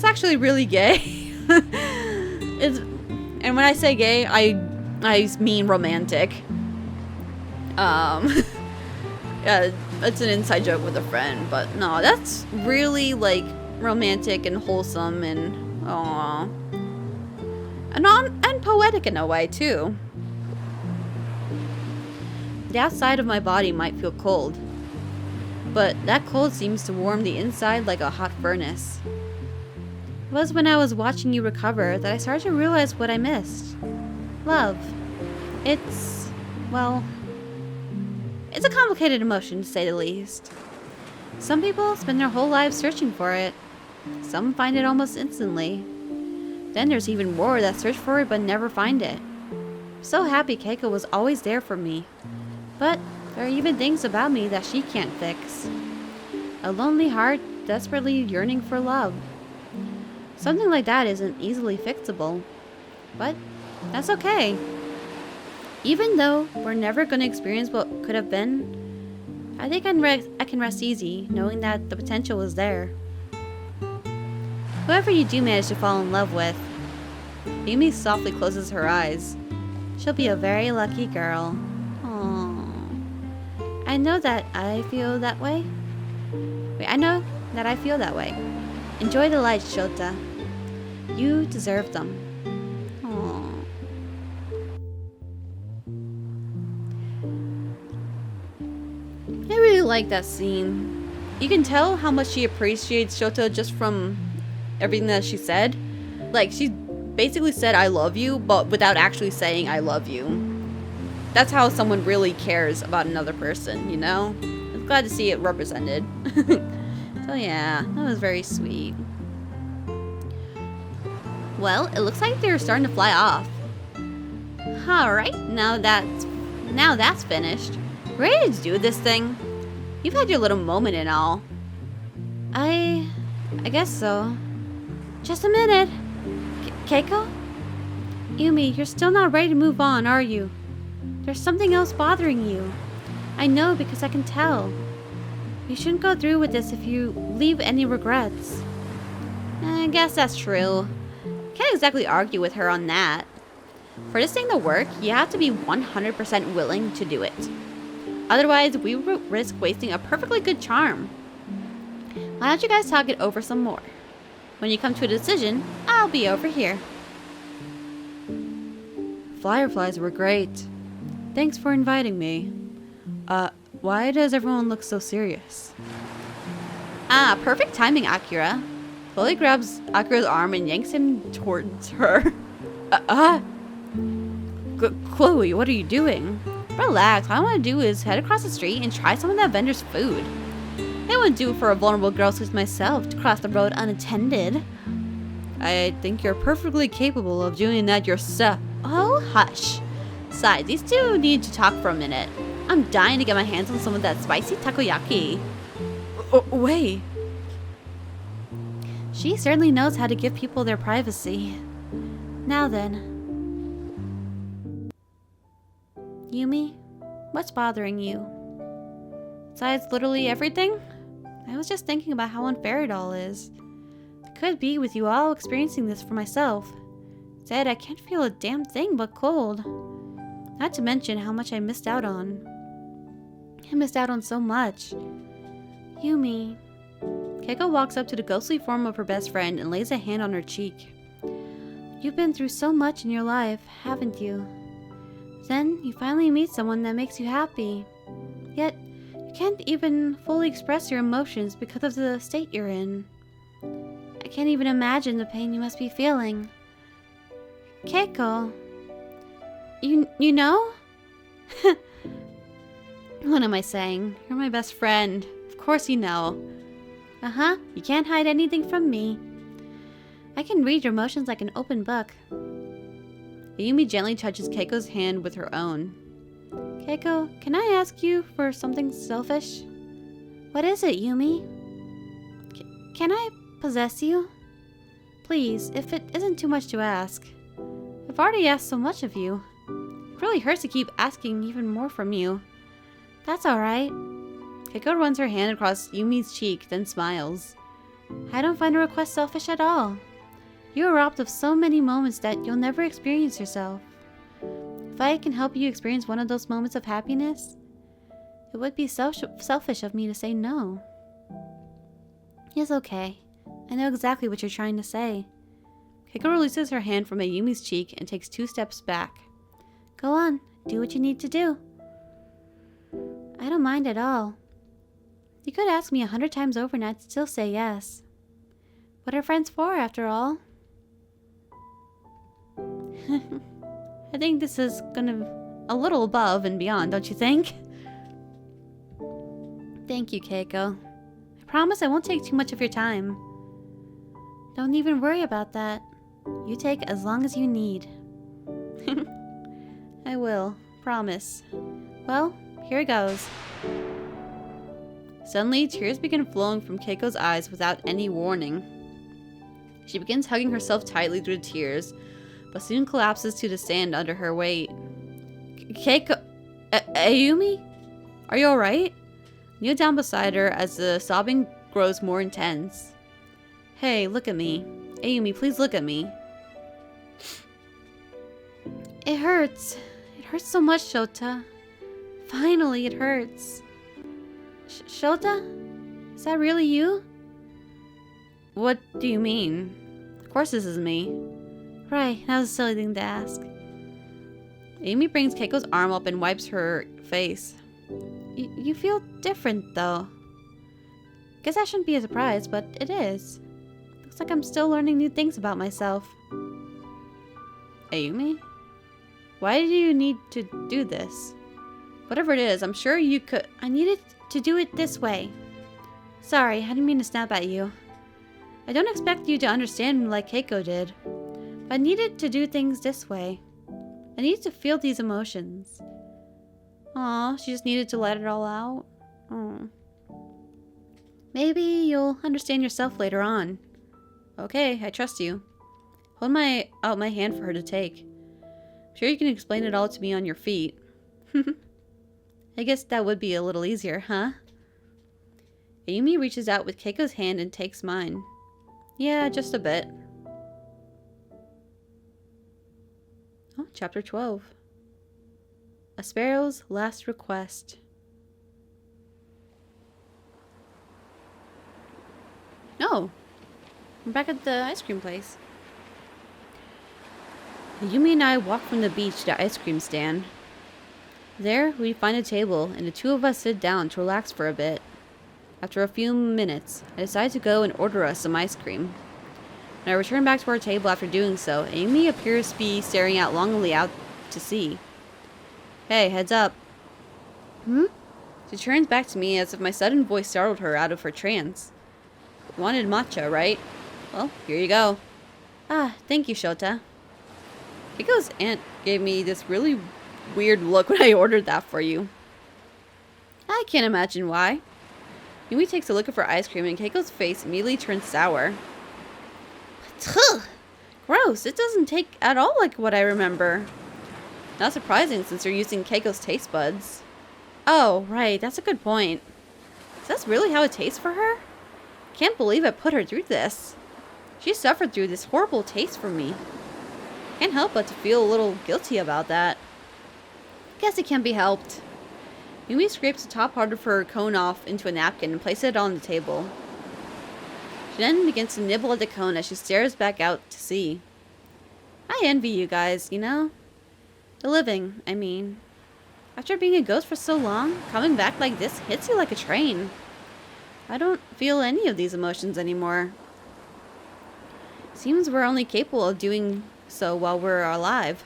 actually really gay. And when I say gay, I mean romantic. Yeah, it's an inside joke with a friend, but no, that's really like romantic and wholesome and aww. And poetic in a way too. The outside of my body might feel cold, but that cold seems to warm the inside like a hot furnace. It was when I was watching you recover that I started to realize what I missed. Love. It's a complicated emotion, to say the least. Some people spend their whole lives searching for it. Some find it almost instantly. Then there's even more that search for it but never find it. I'm so happy Keiko was always there for me. But there are even things about me that she can't fix. A lonely heart desperately yearning for love. Something like that isn't easily fixable. But that's okay. Even though we're never going to experience what could have been, I think I can rest easy knowing that the potential is there. Whoever you do manage to fall in love with, Yumi softly closes her eyes. She'll be a very lucky girl. Aww. I know that I feel that way. Enjoy the lights, Shota. You deserve them. Aww. like that scene. You can tell how much she appreciates Shota just from everything that she said. Like, she basically said I love you, but without actually saying I love you. That's how someone really cares about another person, you know? I'm glad to see it represented. So yeah, that was very sweet. Well, it looks like they're starting to fly off. Alright, now that's finished. Ready to do this thing? You've had your little moment and all. I guess so. Just a minute. Keiko? Yumi, you're still not ready to move on, are you? There's something else bothering you. I know because I can tell. You shouldn't go through with this if you leave any regrets. I guess that's true. Can't exactly argue with her on that. For this thing to work, you have to be 100% willing to do it. Otherwise, we risk wasting a perfectly good charm. Why don't you guys talk it over some more? When you come to a decision, I'll be over here. Fireflies were great. Thanks for inviting me. Why does everyone look so serious? Perfect timing, Akira. Chloe grabs Akira's arm and yanks him towards her. Chloe, what are you doing? Relax, all I want to do is head across the street and try some of that vendor's food. It wouldn't do for a vulnerable girl such as myself to cross the road unattended. I think you're perfectly capable of doing that yourself. Oh, hush. Besides, these two need to talk for a minute. I'm dying to get my hands on some of that spicy takoyaki. Wait. She certainly knows how to give people their privacy. Now then. Yumi, what's bothering you? Besides literally everything? I was just thinking about how unfair it all is. I could be with you all experiencing this for myself. Instead, I can't feel a damn thing but cold. Not to mention how much I missed out on. I missed out on so much. Yumi. Keiko walks up to the ghostly form of her best friend and lays a hand on her cheek. You've been through so much in your life, haven't you? Then you finally meet someone that makes you happy. Yet, you can't even fully express your emotions because of the state you're in. I can't even imagine the pain you must be feeling. Keiko. You know? What am I saying? You're my best friend. Of course you know. Uh-huh. You can't hide anything from me. I can read your emotions like an open book. Ayumi gently touches Keiko's hand with her own. Keiko, can I ask you for something selfish? What is it, Yumi? Can I possess you? Please, if it isn't too much to ask. I've already asked so much of you. It really hurts to keep asking even more from you. That's alright. Keiko runs her hand across Yumi's cheek, then smiles. I don't find a request selfish at all. You are robbed of so many moments that you'll never experience yourself. If I can help you experience one of those moments of happiness, it would be selfish of me to say no. It's okay. I know exactly what you're trying to say. Keiko releases her hand from Ayumi's cheek and takes 2 steps back. Go on, do what you need to do. I don't mind at all. You could ask me 100 times over and I'd still say yes. What are friends for, after all? I think this is a little above and beyond, don't you think? Thank you, Keiko. I promise I won't take too much of your time. Don't even worry about that. You take as long as you need. I will, promise. Well, here goes. Suddenly, tears begin flowing from Keiko's eyes without any warning. She begins hugging herself tightly through the tears, but soon collapses to the sand under her weight. Keiko... Ayumi? Are you alright? Kneel down beside her as the sobbing grows more intense. Hey, look at me. Ayumi, please look at me. It hurts. It hurts so much, Shota. Finally, it hurts. Shota? Is that really you? What do you mean? Of course this is me. Right, that was a silly thing to ask. Amy brings Keiko's arm up and wipes her face. You feel different, though. Guess that shouldn't be a surprise, but it is. Looks like I'm still learning new things about myself. Ayumi? Why do you need to do this? Whatever it is, I'm sure you could... I needed to do it this way. Sorry, I didn't mean to snap at you. I don't expect you to understand me like Keiko did. But I needed to do things this way. I needed to feel these emotions. Aw, she just needed to let it all out. Oh. Maybe you'll understand yourself later on. Okay, I trust you. Hold out my hand for her to take. I'm sure you can explain it all to me on your feet. I guess that would be a little easier, huh? Ayumi reaches out with Keiko's hand and takes mine. Yeah, just a bit. Oh, chapter 12. A Sparrow's Last Request. Oh, we're back at the ice cream place. Ayumi and I walk from the beach to the ice cream stand. There, we find a table, and the two of us sit down to relax for a bit. After a few minutes, I decide to go and order us some ice cream. When I return back to our table after doing so, Amy appears to be staring out longingly out to sea. Hey, heads up. She turns back to me as if my sudden voice startled her out of her trance. You wanted matcha, right? Well, here you go. Ah, thank you, Shota. Keiko's aunt gave me this really weird look when I ordered that for you. I can't imagine why. Yumi takes a look at her ice cream and Keiko's face immediately turns sour. Ugh, gross, it doesn't taste at all like what I remember. Not surprising since you're using Keiko's taste buds. Oh, right, that's a good point. Is that really how it tastes for her? Can't believe I put her through this. She suffered through this horrible taste from me. Can't help but to feel a little guilty about that. Guess it can't be helped. Yumi scrapes the top part of her cone off into a napkin and places it on the table. She then begins to nibble at the cone as she stares back out to sea. I envy you guys, you know? The living, I mean. After being a ghost for so long, coming back like this hits you like a train. I don't feel any of these emotions anymore. Seems we're only capable of doing so while we're alive.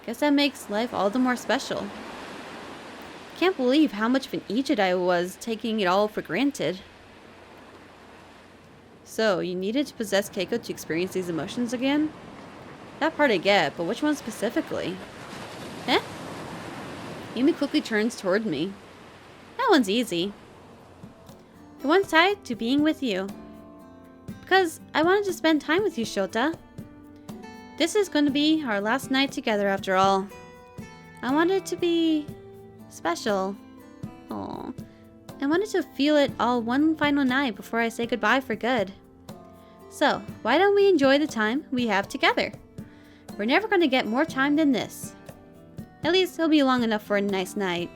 Guess that makes life all the more special. Can't believe how much of an idiot I was, taking it all for granted. So, you needed to possess Keiko to experience these emotions again? That part I get, but which one specifically? Eh? Yumi quickly turns toward me. That one's easy. The one's tied to being with you. Because I wanted to spend time with you, Shota. This is going to be our last night together after all. I wanted it to be special. Aww. I wanted to feel it all one final night before I say goodbye for good. So, why don't we enjoy the time we have together? We're never going to get more time than this. At least it'll be long enough for a nice night.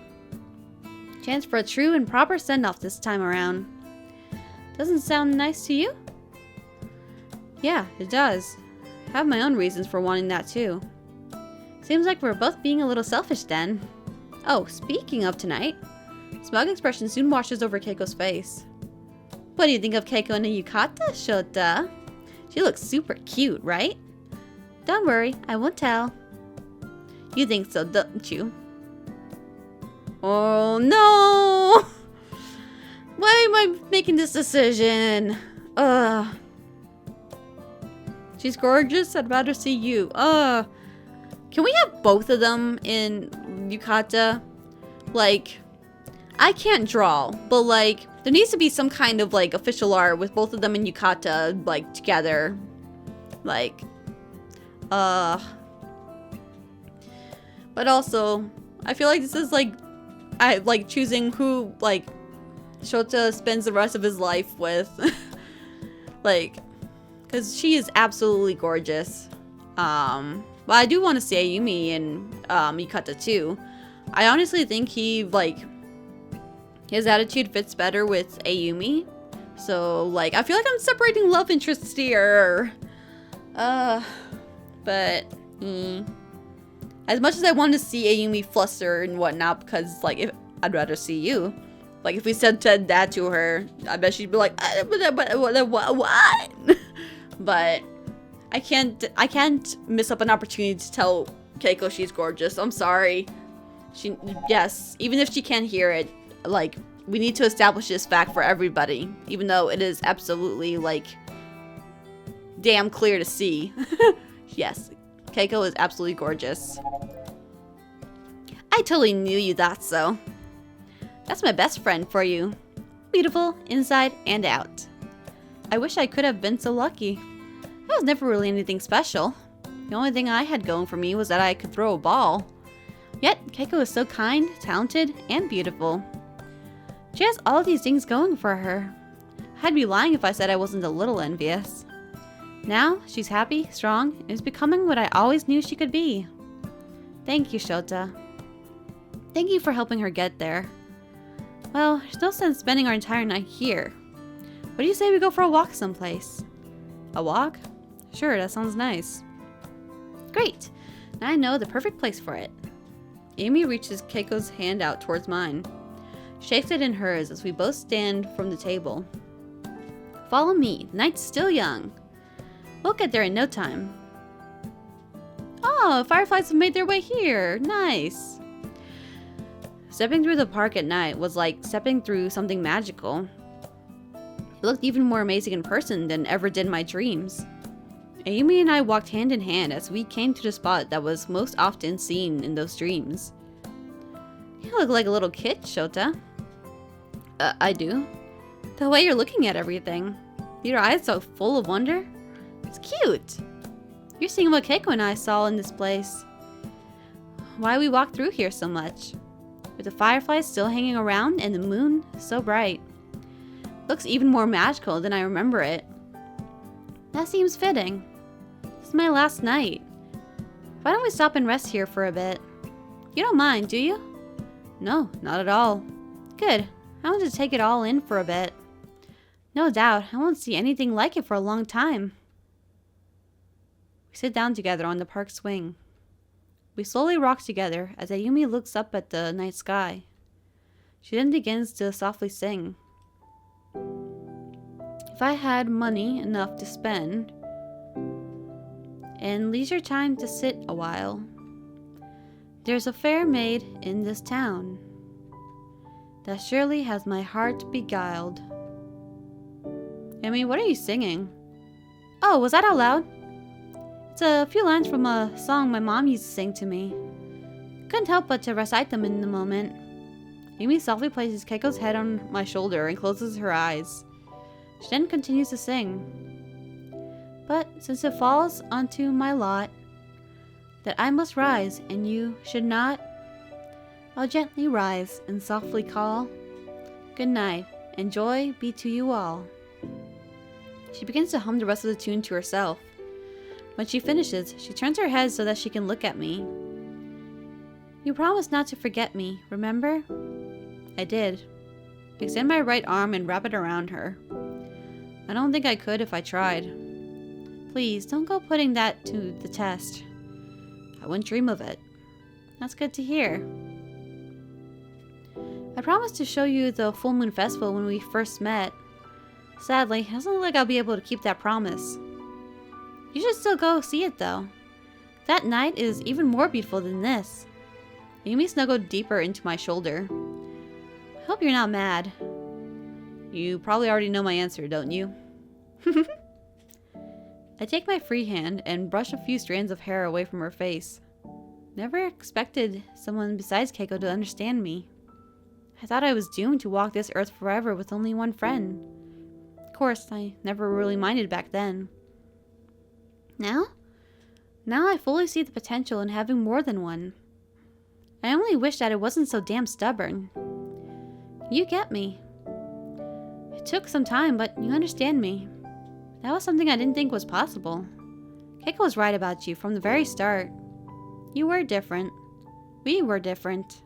Chance for a true and proper send-off this time around. Doesn't sound nice to you? Yeah, it does. I have my own reasons for wanting that too. Seems like we're both being a little selfish then. Oh, speaking of tonight, smug expression soon washes over Keiko's face. What do you think of Keiko in a yukata, Shota? She looks super cute, right? Don't worry, I won't tell. You think so, don't you? Oh no! Why am I making this decision? Ugh. She's gorgeous, I'd rather see you. Can we have both of them in yukata? Like, I can't draw, but like, there needs to be some kind of like official art with both of them in yukata, like, together. Like, but also, I feel like this is like, I like choosing who, like, Shota spends the rest of his life with. Like, because she is absolutely gorgeous. But I do want to see Ayumi in yukata too. I honestly think he, like, his attitude fits better with Ayumi. So, like, I feel like I'm separating love interests here. But, as much as I want to see Ayumi fluster and whatnot, because, like, if I'd rather see you. Like, if we said that to her, I bet she'd be like, what? But I can't miss up an opportunity to tell Keiko she's gorgeous. I'm sorry. Yes, even if she can't hear it, like, we need to establish this fact for everybody, even though it is absolutely, like, damn clear to see. Yes, Keiko is absolutely gorgeous. I totally knew you thought so. That's my best friend for you. Beautiful, inside and out. I wish I could have been so lucky. I was never really anything special. The only thing I had going for me was that I could throw a ball. Yet, Keiko is so kind, talented, and beautiful. She has all these things going for her. I'd be lying if I said I wasn't a little envious. Now, she's happy, strong, and is becoming what I always knew she could be. Thank you, Shota. Thank you for helping her get there. Well, there's no sense spending our entire night here. What do you say we go for a walk someplace? A walk? Sure, that sounds nice. Great! Now I know the perfect place for it. Amy reaches Keiko's hand out towards mine. Shakes it in hers as we both stand from the table. Follow me, the night's still young. We'll get there in no time. Oh, fireflies have made their way here. Nice. Stepping through the park at night was like stepping through something magical. It looked even more amazing in person than ever did my dreams. Amy and I walked hand in hand as we came to the spot that was most often seen in those dreams. You look like a little kid, Shota. I do. The way you're looking at everything. Your eyes so full of wonder. It's cute. You're seeing what Keiko and I saw in this place. Why we walk through here so much. With the fireflies still hanging around and the moon so bright. Looks even more magical than I remember it. That seems fitting. This is my last night. Why don't we stop and rest here for a bit? You don't mind, do you? No, not at all. Good. I want to take it all in for a bit. No doubt, I won't see anything like it for a long time. We sit down together on the park swing. We slowly rock together as Ayumi looks up at the night sky. She then begins to softly sing. If I had money enough to spend and leisure time to sit a while, there's a fair maid in this town that surely has my heart beguiled. Amy, what are you singing? Oh, was that out loud? It's a few lines from a song my mom used to sing to me. Couldn't help but to recite them in the moment. Amy softly places Keiko's head on my shoulder and closes her eyes. She then continues to sing. But since it falls onto my lot that I must rise and you should not, I'll gently rise and softly call, good night, and joy be to you all. She begins to hum the rest of the tune to herself. When she finishes, she turns her head so that she can look at me. You promised not to forget me, remember? I did. Extend my right arm and wrap it around her. I don't think I could if I tried. Please, don't go putting that to the test. I wouldn't dream of it. That's good to hear. I promised to show you the Full Moon Festival when we first met. Sadly, it doesn't look like I'll be able to keep that promise. You should still go see it though. That night is even more beautiful than this. Amy snuggled deeper into my shoulder. I hope you're not mad. You probably already know my answer, don't you? I take my free hand and brush a few strands of hair away from her face. Never expected someone besides Keiko to understand me. I thought I was doomed to walk this earth forever with only one friend. Of course, I never really minded back then. Now I fully see the potential in having more than one. I only wish that it wasn't so damn stubborn. You get me. It took some time, but you understand me. That was something I didn't think was possible. Keiko was right about you from the very start. You were different. We were different.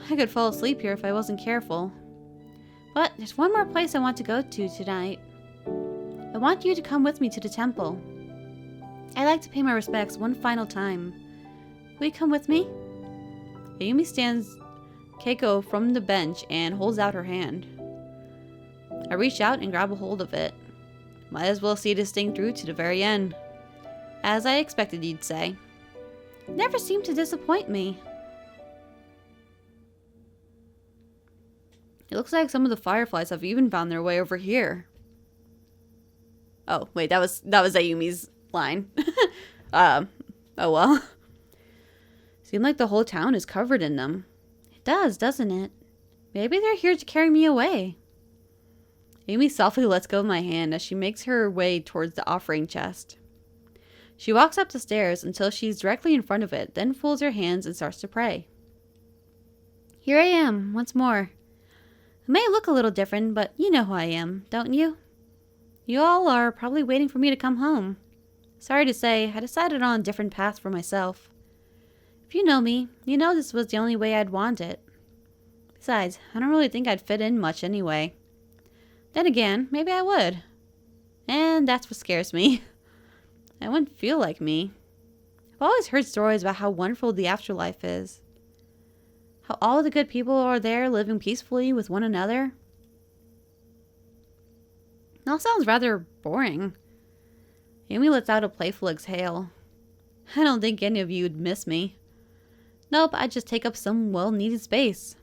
I could fall asleep here if I wasn't careful. But there's one more place I want to go to tonight. I want you to come with me to the temple. I'd like to pay my respects one final time. Will you come with me? Ayumi stands Keiko from the bench and holds out her hand. I reach out and grab a hold of it. Might as well see this thing through to the very end. As I expected you'd say. Never seemed to disappoint me. It looks like some of the fireflies have even found their way over here. Oh, wait, that was Ayumi's line. Oh well. Seems like the whole town is covered in them. It does, doesn't it? Maybe they're here to carry me away. Ayumi softly lets go of my hand as she makes her way towards the offering chest. She walks up the stairs until she's directly in front of it, then folds her hands and starts to pray. Here I am, once more. I may look a little different, but you know who I am, don't you? You all are probably waiting for me to come home. Sorry to say, I decided on a different path for myself. If you know me, you know this was the only way I'd want it. Besides, I don't really think I'd fit in much anyway. Then again, maybe I would. And that's what scares me. I wouldn't feel like me. I've always heard stories about how wonderful the afterlife is. How all the good people are there living peacefully with one another. It all sounds rather boring. Amy lets out a playful exhale. I don't think any of you would miss me. Nope, I'd just take up some well-needed space.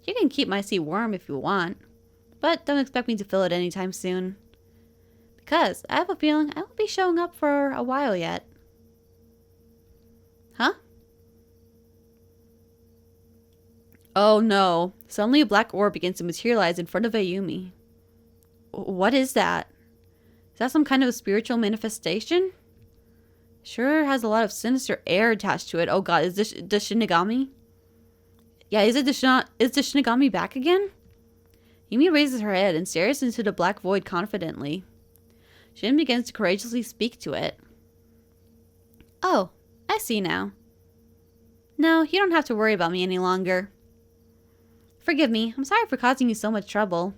You can keep my seat warm if you want, but don't expect me to fill it anytime soon. Because I have a feeling I won't be showing up for a while yet. Huh? Oh no. Suddenly a black orb begins to materialize in front of Ayumi. What is that? Is that some kind of spiritual manifestation? Sure has a lot of sinister air attached to it. Oh god, is this the Shinigami? Yeah, is the Shinigami back again? Yumi raises her head and stares into the black void confidently. Shin begins to courageously speak to it. Oh, I see now. No, you don't have to worry about me any longer. Forgive me, I'm sorry for causing you so much trouble.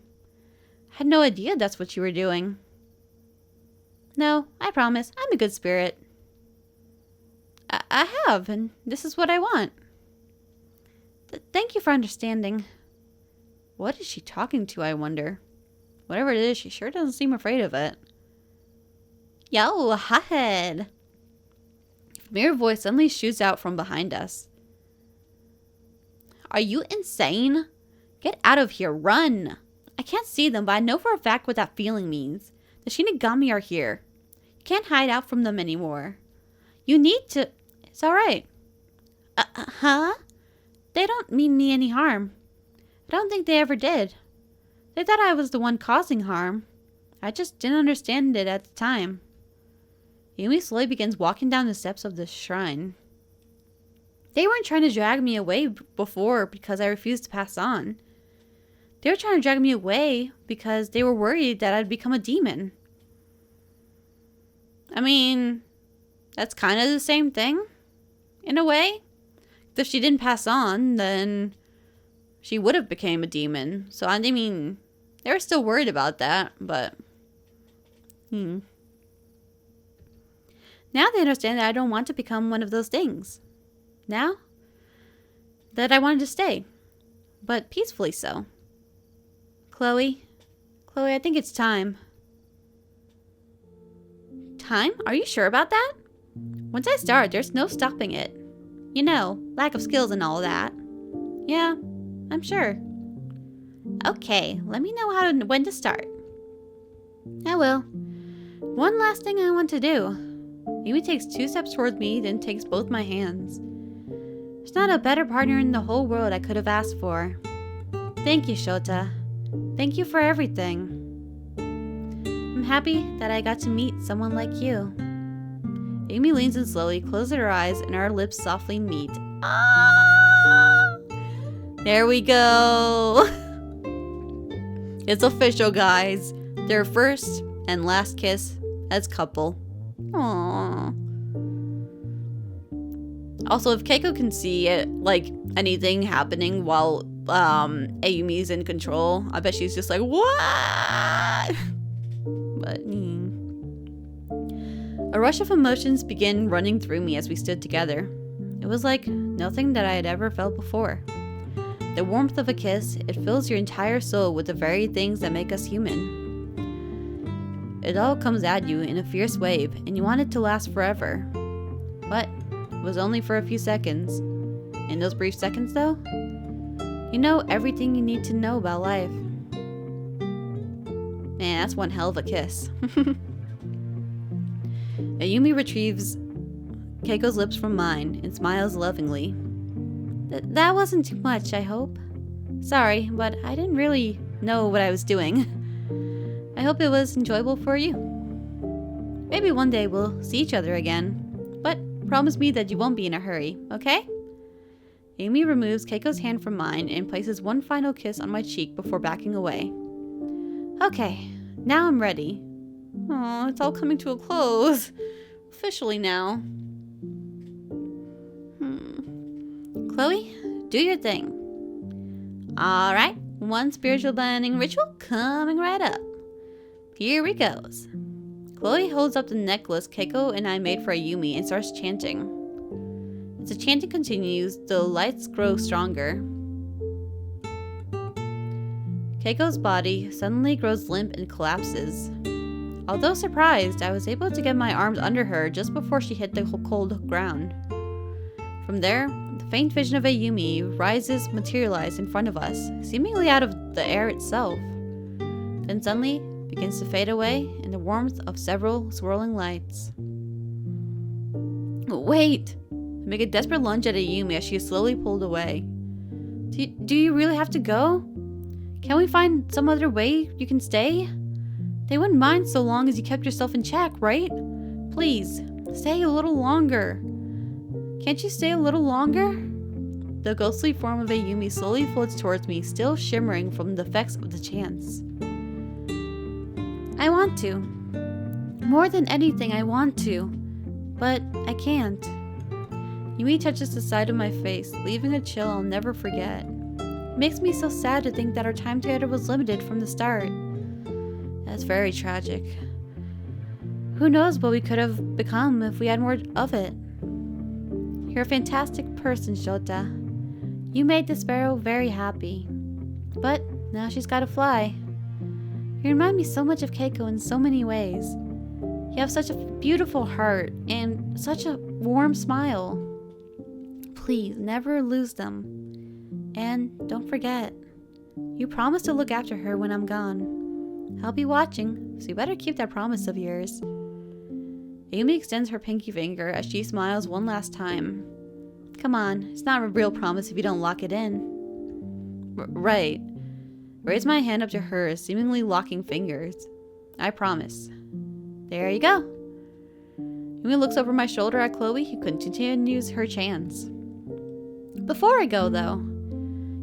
I had no idea that's what you were doing. No, I promise, I'm a good spirit. I have, and this is what I want. Thank you for understanding. What is she talking to, I wonder? Whatever it is, she sure doesn't seem afraid of it. Yo, hothead. A familiar voice suddenly shoots out from behind us. Are you insane? Get out of here, run. I can't see them, but I know for a fact what that feeling means. The Shinigami are here. You can't hide out from them anymore. You need to... It's alright. Huh? They don't mean me any harm. I don't think they ever did. They thought I was the one causing harm. I just didn't understand it at the time. Yumi slowly begins walking down the steps of the shrine. They weren't trying to drag me away before because I refused to pass on. They were trying to drag me away because they were worried that I'd become a demon. I mean, that's kind of the same thing, in a way. If she didn't pass on, then she would have became a demon. So, I mean, they were still worried about that, but... Now they understand that I don't want to become one of those things. Now that I wanted to stay, but peacefully so. Chloe, I think it's time. Time? Are you sure about that? Once I start, there's no stopping it. You know, lack of skills and all that. Yeah, I'm sure. Okay, let me know when to start. I will. One last thing I want to do. Yumi takes 2 steps towards me, then takes both my hands. There's not a better partner in the whole world I could have asked for. Thank you, Shota. Thank you for everything. I'm happy that I got to meet someone like you. Amy leans in slowly, closes her eyes, and our lips softly meet. Ah! There we go! It's official, guys. Their first and last kiss as couple. Aww. Also, if Keiko can see it, like, anything happening while Ayumi's in control, I bet she's just like, what? But, A rush of emotions began running through me as we stood together. It was like nothing that I had ever felt before. The warmth of a kiss, it fills your entire soul with the very things that make us human. It all comes at you in a fierce wave, and you want it to last forever. But it was only for a few seconds. In those brief seconds, though, you know everything you need to know about life. Man, that's one hell of a kiss. Ayumi retrieves Keiko's lips from mine and smiles lovingly. That wasn't too much, I hope. Sorry, but I didn't really know what I was doing. I hope it was enjoyable for you. Maybe one day we'll see each other again, but promise me that you won't be in a hurry, okay? Ayumi removes Keiko's hand from mine and places one final kiss on my cheek before backing away. Okay, now I'm ready. Oh, it's all coming to a close. Officially now. Chloe, do your thing. Alright, one spiritual binding ritual coming right up. Here we goes. Chloe holds up the necklace Keiko and I made for Ayumi and starts chanting. As the chanting continues, the lights grow stronger. Keiko's body suddenly grows limp and collapses. Although surprised, I was able to get my arms under her just before she hit the cold ground. From there, the faint vision of Ayumi materializes in front of us, seemingly out of the air itself. Then suddenly begins to fade away in the warmth of several swirling lights. Wait! I make a desperate lunge at Ayumi as she is slowly pulled away. Do you really have to go? Can't we find some other way you can stay? They wouldn't mind so long as you kept yourself in check, right? Please, stay a little longer. Can't you stay a little longer? The ghostly form of Ayumi slowly floats towards me, still shimmering from the effects of the chants. I want to. More than anything, I want to. But I can't. Yumi touches the side of my face, leaving a chill I'll never forget. It makes me so sad to think that our time together was limited from the start. That's very tragic. Who knows what we could have become if we had more of it. You're a fantastic person, Shota. You made the sparrow very happy. But now she's gotta fly. You remind me so much of Keiko in so many ways. You have such a beautiful heart and such a warm smile. Please, never lose them. And don't forget, you promised to look after her when I'm gone. I'll be watching, so you better keep that promise of yours. Ayumi extends her pinky finger as she smiles one last time. Come on, it's not a real promise if you don't lock it in. Right. Raise my hand up to hers, seemingly locking fingers. I promise. There you go. Ayumi looks over my shoulder at Chloe, who continues her chants. Before I go, though,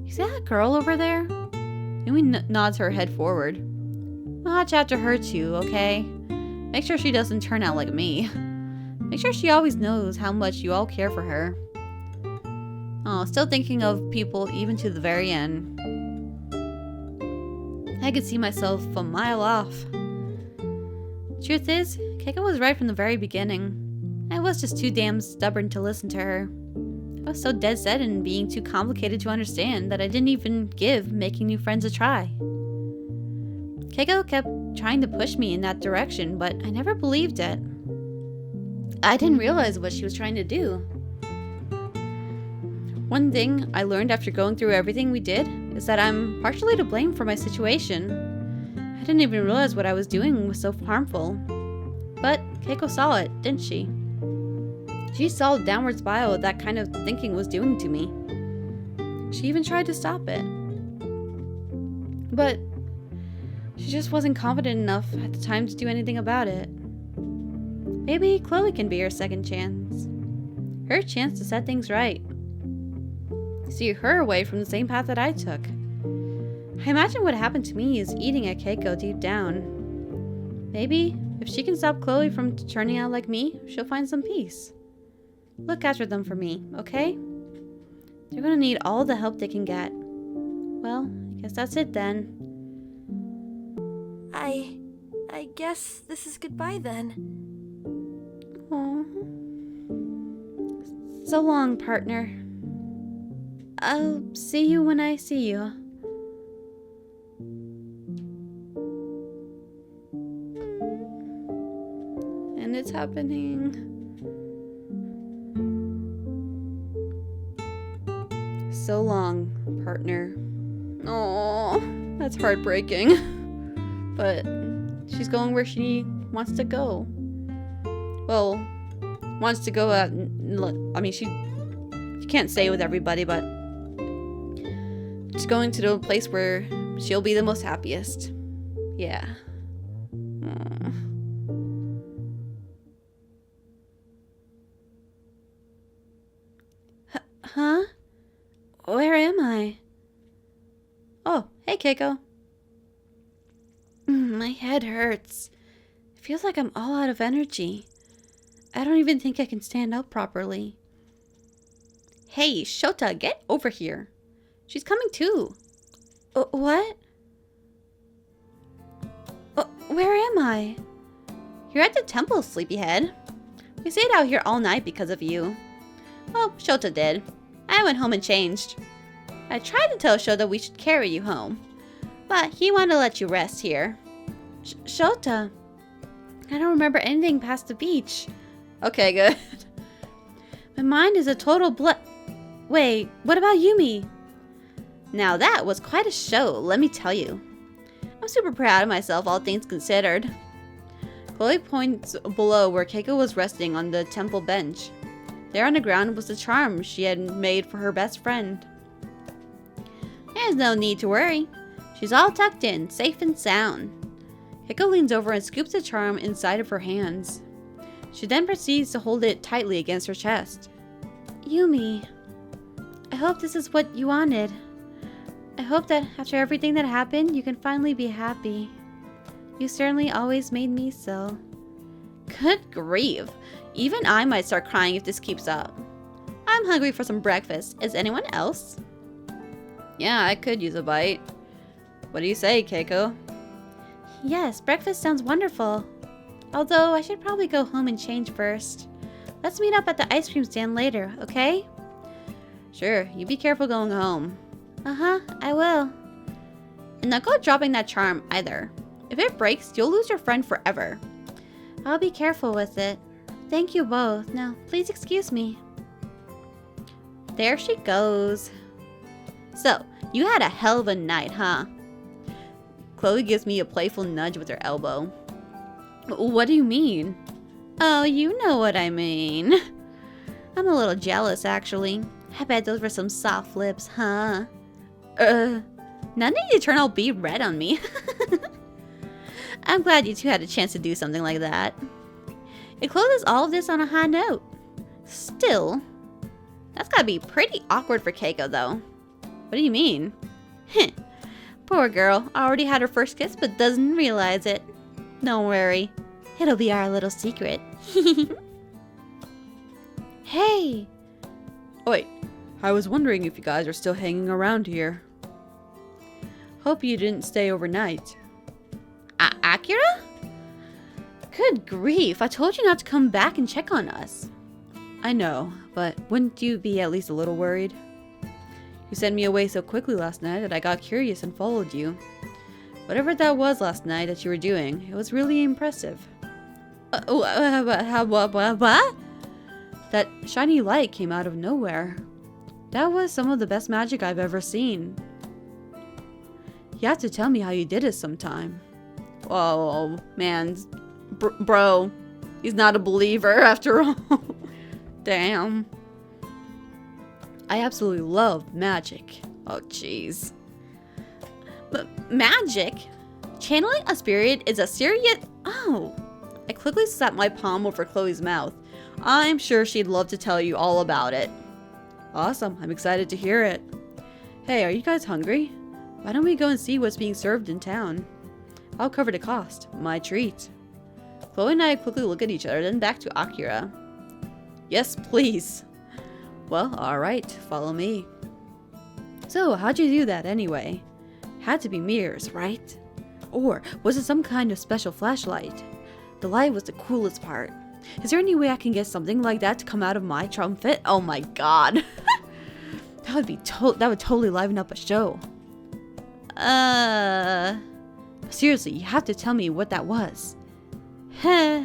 you see that girl over there? Ayumi nods her head forward. Watch after her too, okay? Make sure she doesn't turn out like me. Make sure she always knows how much you all care for her. Oh, still thinking of people even to the very end. I could see myself a mile off. Truth is, Keiko was right from the very beginning. I was just too damn stubborn to listen to her. I was so dead set in being too complicated to understand that I didn't even give making new friends a try. Keiko kept trying to push me in that direction, but I never believed it. I didn't realize what she was trying to do. One thing I learned after going through everything we did is that I'm partially to blame for my situation. I didn't even realize what I was doing was so harmful. But Keiko saw it, didn't she? She saw the downward spiral that kind of thinking was doing to me. She even tried to stop it. But she just wasn't confident enough at the time to do anything about it. Maybe Chloe can be her second chance. Her chance to set things right. Steer her away from the same path that I took. I imagine what happened to me is eating at Keiko deep down. Maybe if she can stop Chloe from turning out like me, she'll find some peace. Look after them for me, okay? They're gonna need all the help they can get. Well, I guess that's it then. I guess this is goodbye then. Aww. So long, partner. I'll see you when I see you. And it's happening. So long, partner. Oh, that's heartbreaking. But she's going where she wants to go. Well, wants to go out. I mean, she can't stay with everybody, but she's going to the place where she'll be the most happiest. Yeah. Aw. Huh? Where am I? Oh, hey, Keiko. My head hurts. It feels like I'm all out of energy. I don't even think I can stand up properly. Hey, Shota, get over here. She's coming too. What? Where am I? You're at the temple, sleepyhead. We stayed out here all night because of you. Well, Shota did. I went home and changed. I tried to tell Shota we should carry you home, but he wanted to let you rest here. Shota, I don't remember anything past the beach. Okay, good. My mind is a total Wait, what about Yumi? Now that was quite a show, let me tell you. I'm super proud of myself, all things considered. Chloe points below where Keiko was resting on the temple bench. There on the ground was the charm she had made for her best friend. There's no need to worry. She's all tucked in, safe and sound. Keiko leans over and scoops the charm inside of her hands. She then proceeds to hold it tightly against her chest. Yumi, I hope this is what you wanted. I hope that after everything that happened, you can finally be happy. You certainly always made me so. Good grief. Even I might start crying if this keeps up. I'm hungry for some breakfast. Is anyone else? Yeah, I could use a bite. What do you say, Keiko? Yes, breakfast sounds wonderful. Although, I should probably go home and change first. Let's meet up at the ice cream stand later, okay? Sure, you be careful going home. Uh-huh, I will. And not go dropping that charm either. If it breaks, you'll lose your friend forever. I'll be careful with it. Thank you both. Now, please excuse me. There she goes. So, you had a hell of a night, huh? Chloe gives me a playful nudge with her elbow. What do you mean? Oh, you know what I mean. I'm a little jealous, actually. I bet those were some soft lips, huh? None need to turn all bead red on me. I'm glad you two had a chance to do something like that. It closes all of this on a high note. Still, that's gotta be pretty awkward for Keiko, though. What do you mean? Heh. Poor girl, already had her first kiss but doesn't realize it. Don't worry, it'll be our little secret. Hey! Wait, I was wondering if you guys are still hanging around here. Hope you didn't stay overnight. Akira? Good grief, I told you not to come back and check on us. I know, but wouldn't you be at least a little worried? You sent me away so quickly last night that I got curious and followed you. Whatever that was last night that you were doing, it was really impressive. What? That shiny light came out of nowhere. That was some of the best magic I've ever seen. You have to tell me how you did it sometime. Oh, man. Bro, he's not a believer after all. Damn. I absolutely love magic. Oh, jeez. Magic? Channeling a spirit is a serious... Oh. I quickly slapped my palm over Chloe's mouth. I'm sure she'd love to tell you all about it. Awesome. I'm excited to hear it. Hey, are you guys hungry? Why don't we go and see what's being served in town? I'll cover the cost. My treat. Chloe and I quickly look at each other, then back to Akira. Yes, please. Well, alright. Follow me. So, how'd you do that anyway? Had to be mirrors, right? Or was it some kind of special flashlight? The light was the coolest part. Is there any way I can get something like that to come out of my trumpet? Oh my god. That would totally liven up a show. Seriously, you have to tell me what that was. Heh.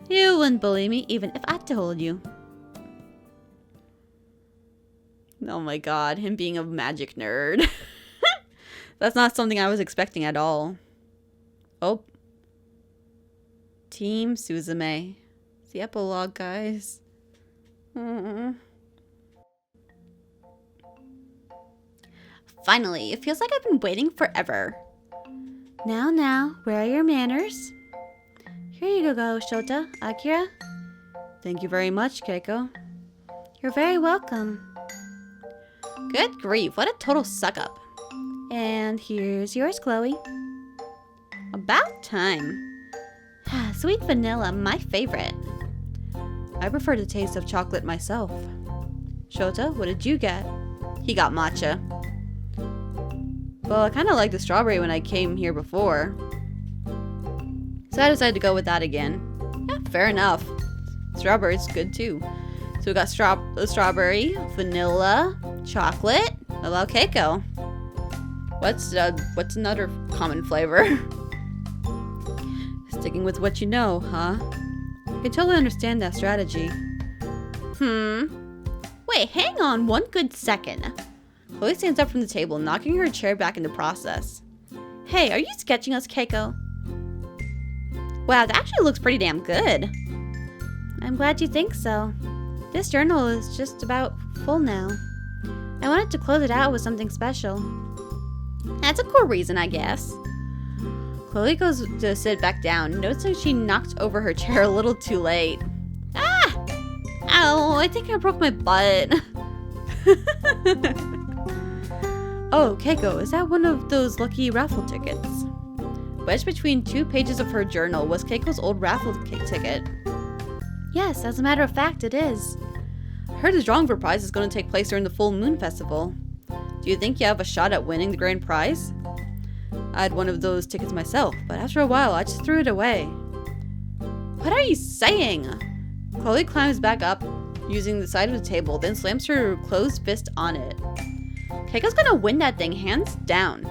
You wouldn't believe me even if I told you. Oh my god, him being a magic nerd. That's not something I was expecting at all. Oh. Team Suzume. It's the epilogue, guys. Finally, it feels like I've been waiting forever. Now, where are your manners? Here you go, Shota, Akira. Thank you very much, Keiko. You're very welcome. Good grief, what a total suck-up. And here's yours, Chloe. About time. Sweet vanilla, my favorite. I prefer the taste of chocolate myself. Shota, what did you get? He got matcha. Well, I kind of liked the strawberry when I came here before. So I decided to go with that again. Yeah, fair enough. Strawberry's good too. So we got strawberry, vanilla, chocolate. What about Keiko? What's another common flavor? Sticking with what you know, huh? I can totally understand that strategy. Wait, hang on one good second. Chloe stands up from the table, knocking her chair back in the process. Hey, are you sketching us, Keiko? Wow, that actually looks pretty damn good. I'm glad you think so. This journal is just about full now. I wanted to close it out with something special. That's a cool reason, I guess. Chloe goes to sit back down, noticing she knocked over her chair a little too late. Ah! Ow, I think I broke my butt. Oh, Keiko, is that one of those lucky raffle tickets? Wedged between 2 pages of her journal was Keiko's old raffle ticket. Yes, as a matter of fact, it is. I heard the drawing for prize is going to take place during the Full Moon Festival. Do you think you have a shot at winning the grand prize? I had one of those tickets myself, but after a while, I just threw it away. What are you saying? Chloe climbs back up, using the side of the table, then slams her closed fist on it. Keiko's gonna win that thing, hands down.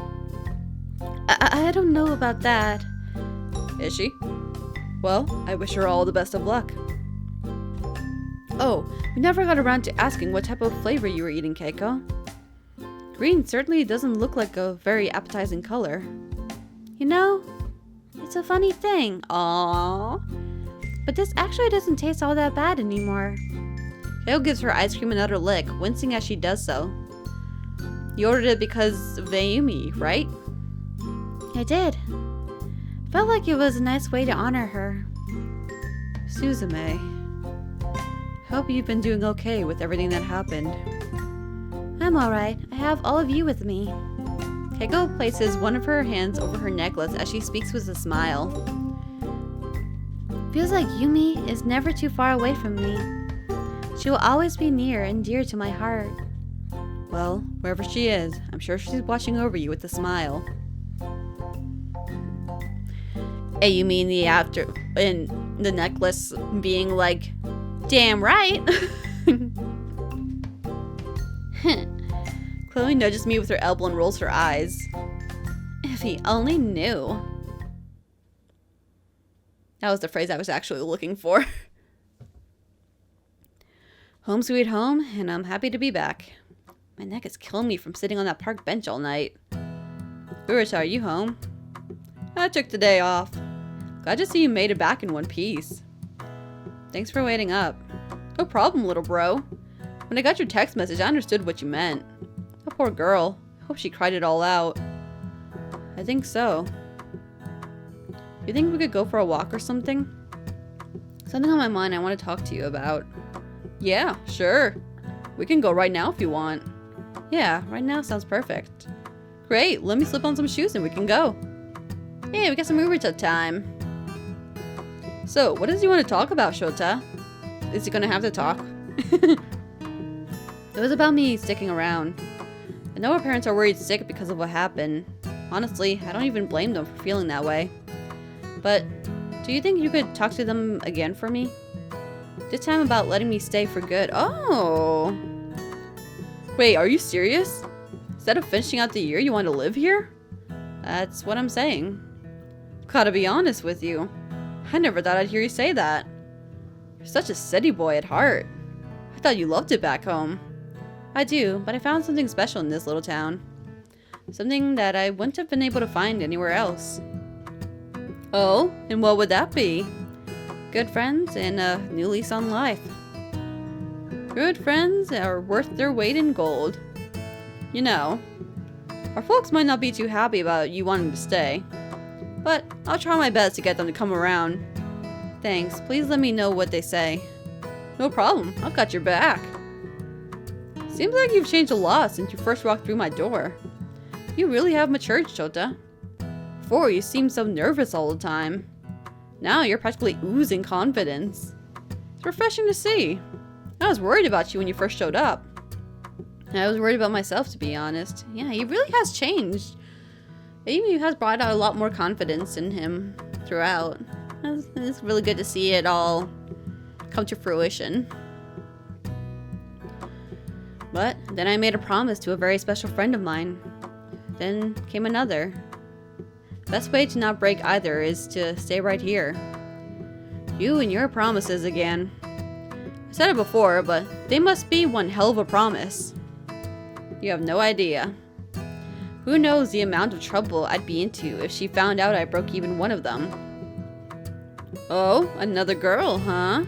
I don't know about that. Is she? Well, I wish her all the best of luck. Oh, we never got around to asking what type of flavor you were eating, Keiko. Green certainly doesn't look like a very appetizing color. You know, it's a funny thing. Aww. But this actually doesn't taste all that bad anymore. Keiko gives her ice cream another lick, wincing as she does so. You ordered it because of Ayumi, right? I did. Felt like it was a nice way to honor her. Suzume. Hope you've been doing okay with everything that happened. I'm alright. I have all of you with me. Keiko places one of her hands over her necklace as she speaks with a smile. Feels like Yumi is never too far away from me. She will always be near and dear to my heart. Well, wherever she is, I'm sure she's watching over you with a smile. Hey, you mean in the necklace being like, damn right. Chloe nudges me with her elbow and rolls her eyes. If he only knew. That was the phrase I was actually looking for. Home sweet home, and I'm happy to be back. My neck is killing me from sitting on that park bench all night. Urita, are you home? I took the day off. Glad to see you made it back in one piece. Thanks for waiting up. No problem, little bro. When I got your text message, I understood what you meant. A poor girl. Hope she cried it all out. I think so. You think we could go for a walk or something? Something on my mind I want to talk to you about. Yeah, sure. We can go right now if you want. Yeah, right now sounds perfect. Great, let me slip on some shoes and we can go. Hey, we got some Urita time. So, what does he want to talk about, Shota? Is he gonna have to talk? It was about me sticking around. I know our parents are worried sick because of what happened. Honestly, I don't even blame them for feeling that way. But, do you think you could talk to them again for me? This time about letting me stay for good. Oh! Wait, are you serious? Instead of finishing out the year, you want to live here? That's what I'm saying. Gotta be honest with you. I never thought I'd hear you say that. You're such a city boy at heart. I thought you loved it back home. I do, but I found something special in this little town. Something that I wouldn't have been able to find anywhere else. Oh, and what would that be? Good friends and a new lease on life. Good friends are worth their weight in gold. You know, our folks might not be too happy about you wanting to stay, but I'll try my best to get them to come around. Thanks. Please let me know what they say. No problem. I've got your back. Seems like you've changed a lot since you first walked through my door. You really have matured, Shota. Before, you seemed so nervous all the time. Now you're practically oozing confidence. It's refreshing to see. I was worried about you when you first showed up. I was worried about myself, to be honest. Yeah, he really has changed. Amy has brought out a lot more confidence in him throughout. It's really good to see it all come to fruition. But then I made a promise to a very special friend of mine. Then came another. Best way to not break either is to stay right here. You and your promises again. I said it before, but they must be one hell of a promise. You have no idea. Who knows the amount of trouble I'd be into if she found out I broke even one of them. Oh, another girl, huh?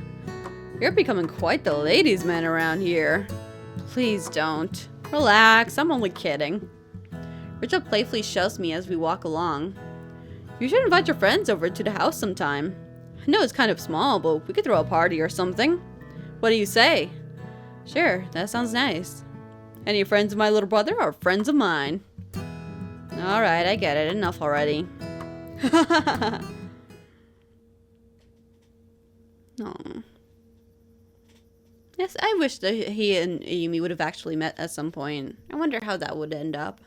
You're becoming quite the ladies' man around here. Please don't. Relax, I'm only kidding. Richard playfully shoves me as we walk along. You should invite your friends over to the house sometime. I know it's kind of small, but we could throw a party or something. What do you say? Sure, that sounds nice. Any friends of my little brother are friends of mine. Alright, I get it. Enough already. Oh. Yes, I wish that he and Yumi would have actually met at some point. I wonder how that would end up.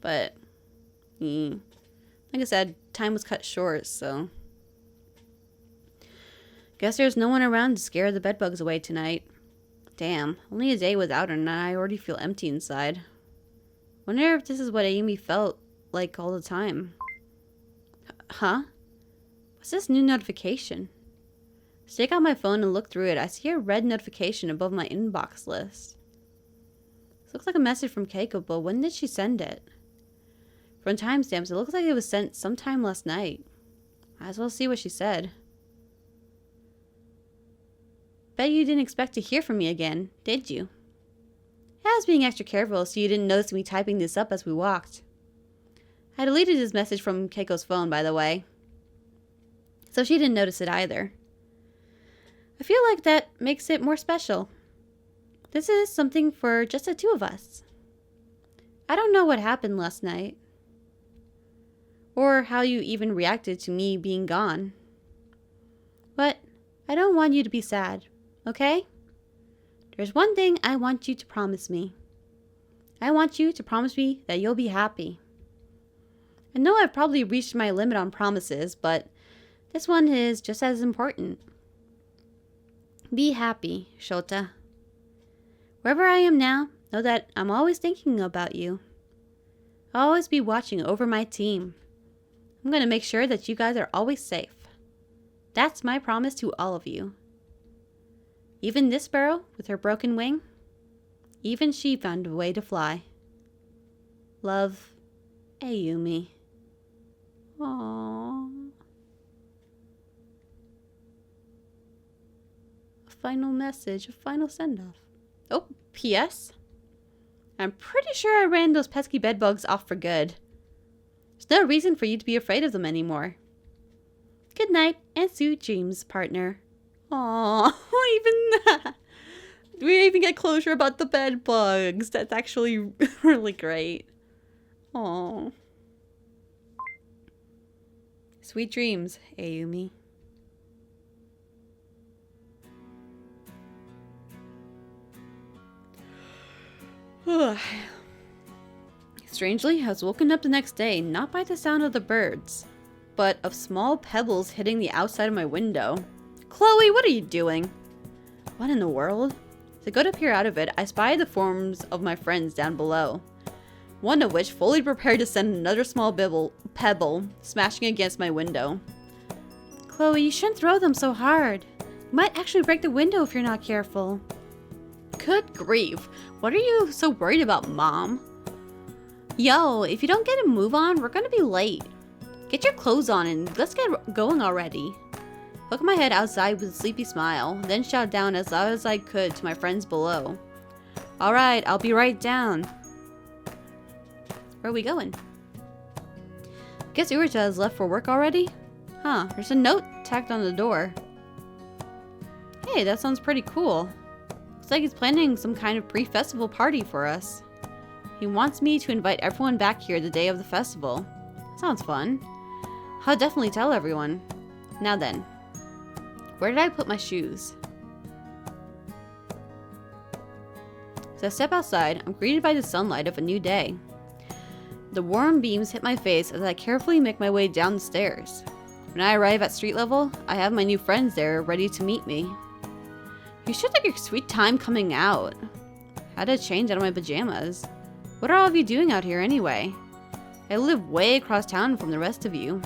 But, like I said, time was cut short, so. Guess there's no one around to scare the bedbugs away tonight. Damn, only a day without her and I already feel empty inside. Wonder if this is what Ayumi felt like all the time. Huh? What's this new notification? Take out my phone and look through it. I see a red notification above my inbox list. This looks like a message from Keiko, but when did she send it? From timestamps, it looks like it was sent sometime last night. Might as well see what she said. Bet you didn't expect to hear from me again, did you? I was being extra careful so you didn't notice me typing this up as we walked. I deleted this message from Keiko's phone, by the way. So she didn't notice it either. I feel like that makes it more special. This is something for just the two of us. I don't know what happened last night. Or how you even reacted to me being gone. But I don't want you to be sad, okay? There's one thing I want you to promise me. I want you to promise me that you'll be happy. I know I've probably reached my limit on promises, but this one is just as important. Be happy, Shota. Wherever I am now, know that I'm always thinking about you. I'll always be watching over my team. I'm going to make sure that you guys are always safe. That's my promise to all of you. Even this sparrow with her broken wing, even she found a way to fly. Love, Ayumi. Aww. A final message, a final send-off. Oh, P.S. I'm pretty sure I ran those pesky bedbugs off for good. There's no reason for you to be afraid of them anymore. Good night and sweet dreams, partner. Aww, even that. We even get closure about the bed bugs. That's actually really great. Aww. Sweet dreams, Ayumi. Strangely, I was woken up the next day not by the sound of the birds, but of small pebbles hitting the outside of my window. Chloe, what are you doing? What in the world? Is I go to peer out of it, I spy the forms of my friends down below. One of which fully prepared to send another small pebble smashing against my window. Chloe, you shouldn't throw them so hard. You might actually break the window if you're not careful. Good grief. What are you so worried about, Mom? Yo, if you don't get a move on, we're gonna be late. Get your clothes on and let's get going already. Poke my head outside with a sleepy smile, then shout down as loud as I could to my friends below. Alright, I'll be right down. Where are we going? Guess Urita has left for work already? Huh, there's a note tacked on the door. Hey, that sounds pretty cool. Looks like he's planning some kind of pre-festival party for us. He wants me to invite everyone back here the day of the festival. Sounds fun. I'll definitely tell everyone. Now then, where did I put my shoes? As I step outside, I'm greeted by the sunlight of a new day. The warm beams hit my face as I carefully make my way down the stairs. When I arrive at street level, I have my new friends there ready to meet me. You should take your sweet time coming out. Had to change out of my pajamas. What are all of you doing out here anyway? I live way across town from the rest of you.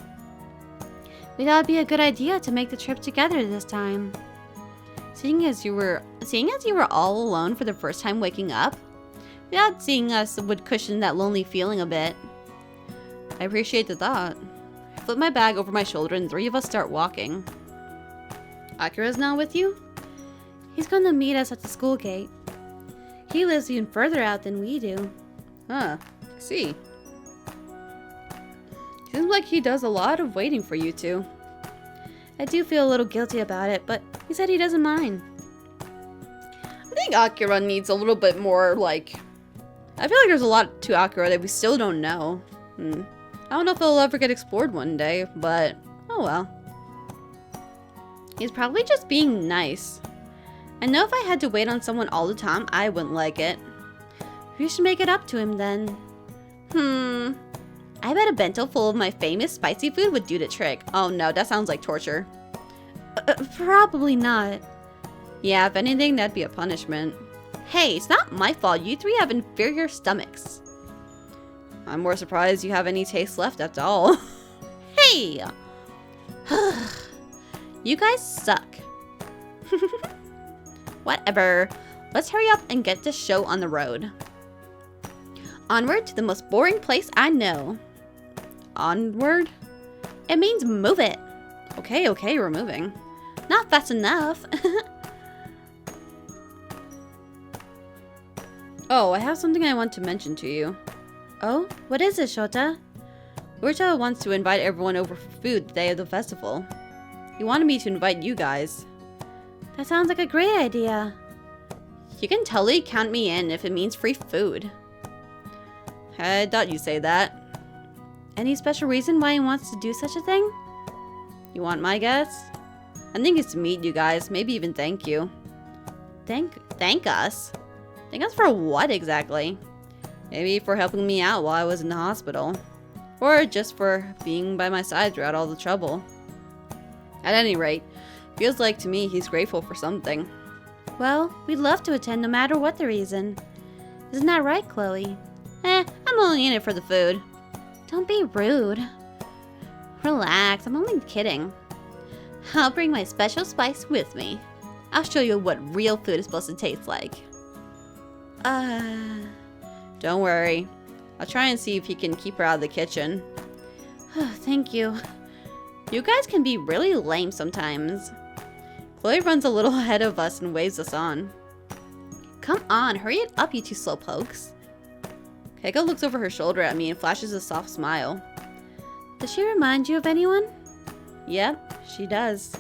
We thought it'd be a good idea to make the trip together this time. Seeing as you were all alone for the first time waking up, without seeing us would cushion that lonely feeling a bit. I appreciate the thought. I flip my bag over my shoulder and 3 of us start walking. Akira's now with you? He's going to meet us at the school gate. He lives even further out than we do. Huh, I see. Seems like he does a lot of waiting for you two. I do feel a little guilty about it, but he said he doesn't mind. I think Akira needs a little bit more, like... I feel like there's a lot to Akira that we still don't know. I don't know if it'll ever get explored one day, but oh well. He's probably just being nice. I know if I had to wait on someone all the time, I wouldn't like it. You should make it up to him then. I bet a bento full of my famous spicy food would do the trick. Oh no, that sounds like torture. Probably not. Yeah, if anything, that'd be a punishment. Hey, it's not my fault. You 3 have inferior stomachs. I'm more surprised you have any taste left at all. Hey! You guys suck. Whatever. Let's hurry up and get this show on the road. Onward to the most boring place I know. Onward? It means move it. Okay, we're moving. Not fast enough. Oh, I have something I want to mention to you. Oh? What is it, Shota? Urita wants to invite everyone over for food the day of the festival. He wanted me to invite you guys. That sounds like a great idea. You can totally count me in if it means free food. I thought you'd say that. Any special reason why he wants to do such a thing? You want my guess? I think it's to meet you guys, maybe even thank you. Thank us? Thank us for what exactly? Maybe for helping me out while I was in the hospital. Or just for being by my side throughout all the trouble. At any rate, feels like to me he's grateful for something. Well, we'd love to attend no matter what the reason. Isn't that right, Chloe? I'm only in it for the food. Don't be rude. Relax, I'm only kidding. I'll bring my special spice with me. I'll show you what real food is supposed to taste like. Don't worry. I'll try and see if he can keep her out of the kitchen. Thank you. You guys can be really lame sometimes. Chloe runs a little ahead of us and waves us on. Come on, hurry it up, you 2 slowpokes. Keiko looks over her shoulder at me and flashes a soft smile. Does she remind you of anyone? Yep, she does.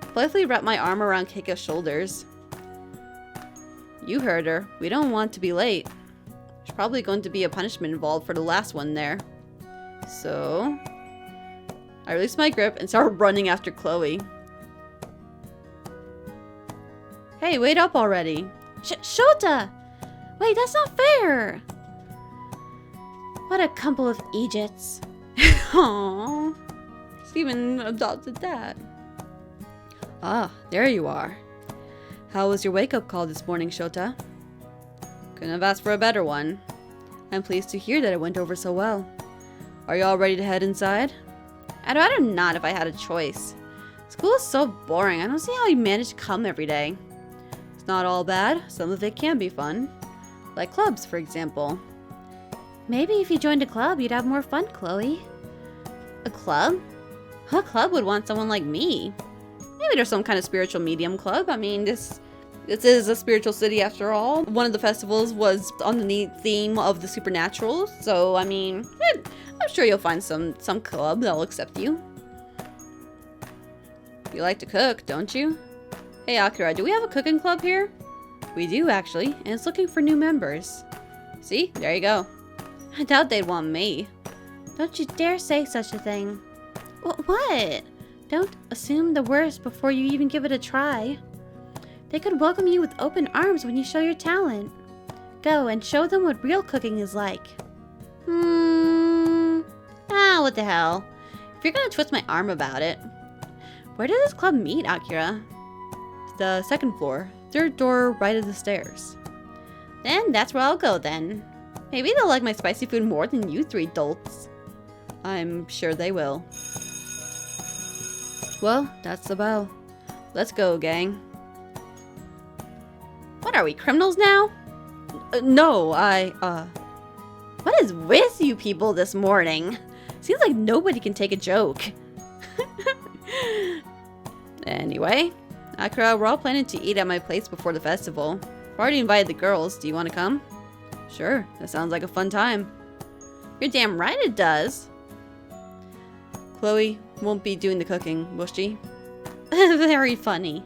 Playfully wrap my arm around Keiko's shoulders. You heard her. We don't want to be late. There's probably going to be a punishment involved for the last one there. So... I release my grip and start running after Chloe. Hey, wait up already. Shota! Wait, that's not fair! What a couple of idiots. Aww. Steven adopted that. Ah, there you are. How was your wake-up call this morning, Shota? Couldn't have asked for a better one. I'm pleased to hear that it went over so well. Are you all ready to head inside? I'd rather not if I had a choice. School is so boring. I don't see how you manage to come every day. It's not all bad. Some of it can be fun. Like clubs, for example. Maybe if you joined a club, you'd have more fun, Chloe. A club? What club would want someone like me? Maybe there's some kind of spiritual medium club. I mean, this is a spiritual city after all. One of the festivals was on the neat theme of the supernatural. So, I mean, I'm sure you'll find some club that'll accept you. You like to cook, don't you? Hey, Akira, do we have a cooking club here? We do, actually, and it's looking for new members. See? There you go. I doubt they'd want me. Don't you dare say such a thing. What? Don't assume the worst before you even give it a try. They could welcome you with open arms when you show your talent. Go and show them what real cooking is like. What the hell? If you're gonna twist my arm about it. Where did this club meet, Akira? The second floor. Third door right of the stairs. Then that's where I'll go then. Maybe they'll like my spicy food more than you three dolts. I'm sure they will. Well, that's the bell. Let's go, gang. What are we, criminals now? No, What is with you people this morning? Seems like nobody can take a joke. Anyway, Akira, we're all planning to eat at my place before the festival. I've already invited the girls. Do you want to come? Sure, that sounds like a fun time. You're damn right it does. Chloe won't be doing the cooking, will she? Very funny.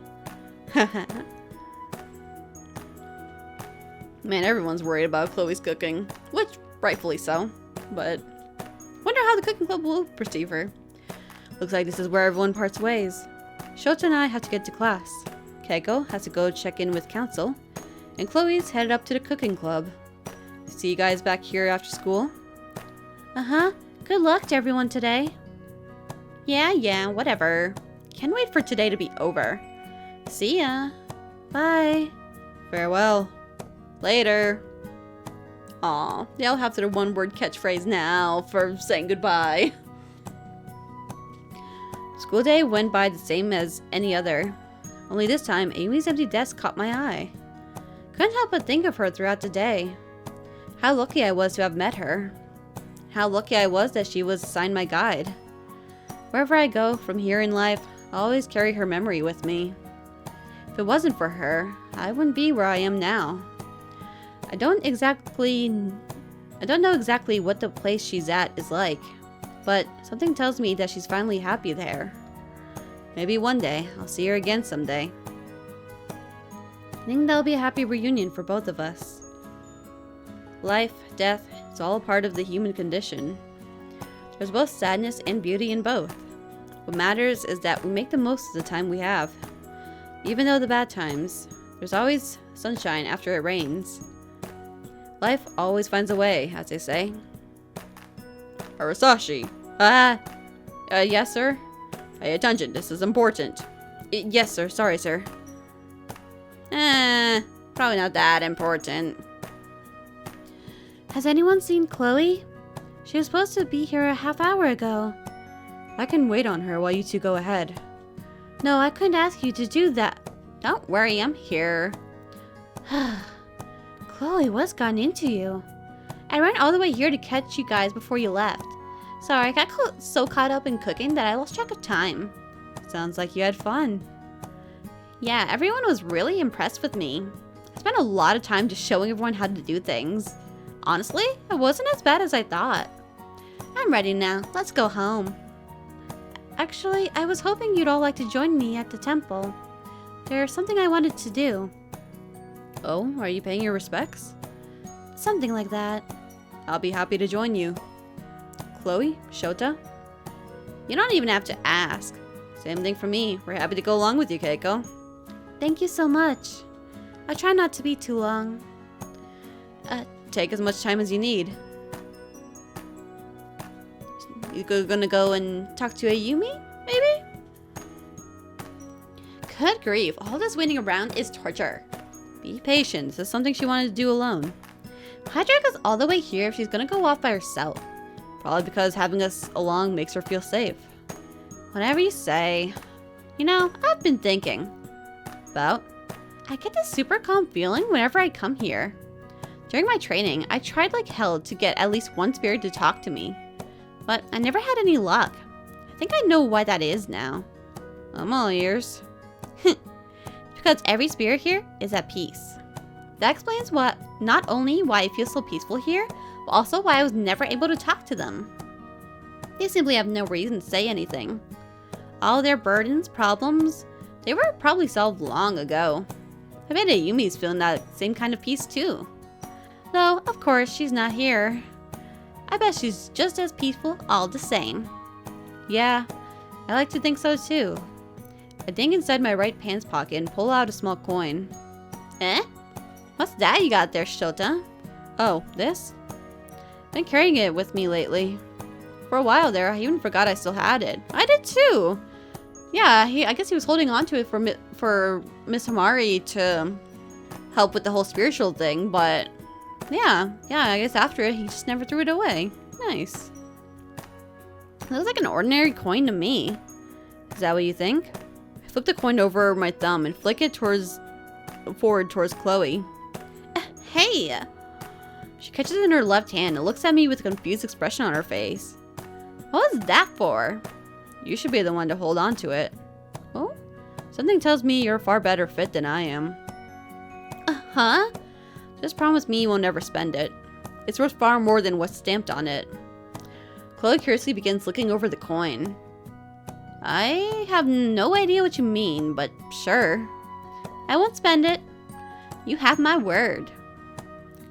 Man, everyone's worried about Chloe's cooking, which rightfully so, but wonder how the cooking club will perceive her. Looks like this is where everyone parts ways. Shota and I have to get to class. Keiko has to go check in with council, and Chloe's headed up to the cooking club. See you guys back here after school? Uh-huh. Good luck to everyone today. Yeah, whatever. Can't wait for today to be over. See ya. Bye. Farewell. Later. Aw, they'll have their one-word catchphrase now for saying goodbye. School day went by the same as any other. Only this time, Amy's empty desk caught my eye. Couldn't help but think of her throughout the day. How lucky I was to have met her. How lucky I was that she was assigned my guide. Wherever I go from here in life, I always carry her memory with me. If it wasn't for her, I wouldn't be where I am now. I don't know exactly what the place she's at is like, but something tells me that she's finally happy there. Maybe one day I'll see her again someday. I think that'll be a happy reunion for both of us. Life, death, it's all a part of the human condition. There's both sadness and beauty in both. What matters is that we make the most of the time we have. Even though the bad times, there's always sunshine after it rains. Life always finds a way, as they say. Arasashi. Yes, sir? Pay attention, this is important. Yes, sir. Sorry, sir. Probably not that important. Has anyone seen Chloe? She was supposed to be here a half hour ago. I can wait on her while you two go ahead. No, I couldn't ask you to do that. Don't worry, I'm here. Chloe, what's gotten into you? I ran all the way here to catch you guys before you left. Sorry, I got so caught up in cooking that I lost track of time. Sounds like you had fun. Yeah, everyone was really impressed with me. I spent a lot of time just showing everyone how to do things. Honestly, it wasn't as bad as I thought. I'm ready now. Let's go home. Actually, I was hoping you'd all like to join me at the temple. There's something I wanted to do. Oh, are you paying your respects? Something like that. I'll be happy to join you. Chloe? Shota? You don't even have to ask. Same thing for me. We're happy to go along with you, Keiko. Thank you so much. I'll try not to be too long. Take as much time as you need. You gonna go and talk to Ayumi, maybe? Good grief, all this waiting around is torture. Be patient, this is something she wanted to do alone. Why drag us all the way here if she's gonna go off by herself? Probably because having us along makes her feel safe. Whatever you say. You know, I've been thinking. About? I get this super calm feeling whenever I come here. During my training, I tried like hell to get at least one spirit to talk to me. But I never had any luck. I think I know why that is now. I'm all ears. Because every spirit here is at peace. That explains not only why I feel so peaceful here, but also why I was never able to talk to them. They simply have no reason to say anything. All their burdens, problems, they were probably solved long ago. I bet Ayumi's feeling that same kind of peace too. Though, of course, she's not here. I bet she's just as peaceful all the same. Yeah, I like to think so too. I dig inside my right pants pocket and pull out a small coin. Eh? What's that you got there, Shota? Oh, this? Been carrying it with me lately. For a while there, I even forgot I still had it. I did too! Yeah, I guess he was holding on to it for Miss Hamari to help with the whole spiritual thing, but yeah, I guess after it, he just never threw it away. Nice. It looks like an ordinary coin to me. Is that what you think? I flip the coin over my thumb and flick it forward towards Chloe. Hey! She catches it in her left hand and looks at me with a confused expression on her face. What was that for? You should be the one to hold on to it. Oh? Something tells me you're a far better fit than I am. Huh? Just promise me you will never spend it. It's worth far more than what's stamped on it. Chloe curiously begins looking over the coin. I have no idea what you mean, but sure. I won't spend it. You have my word.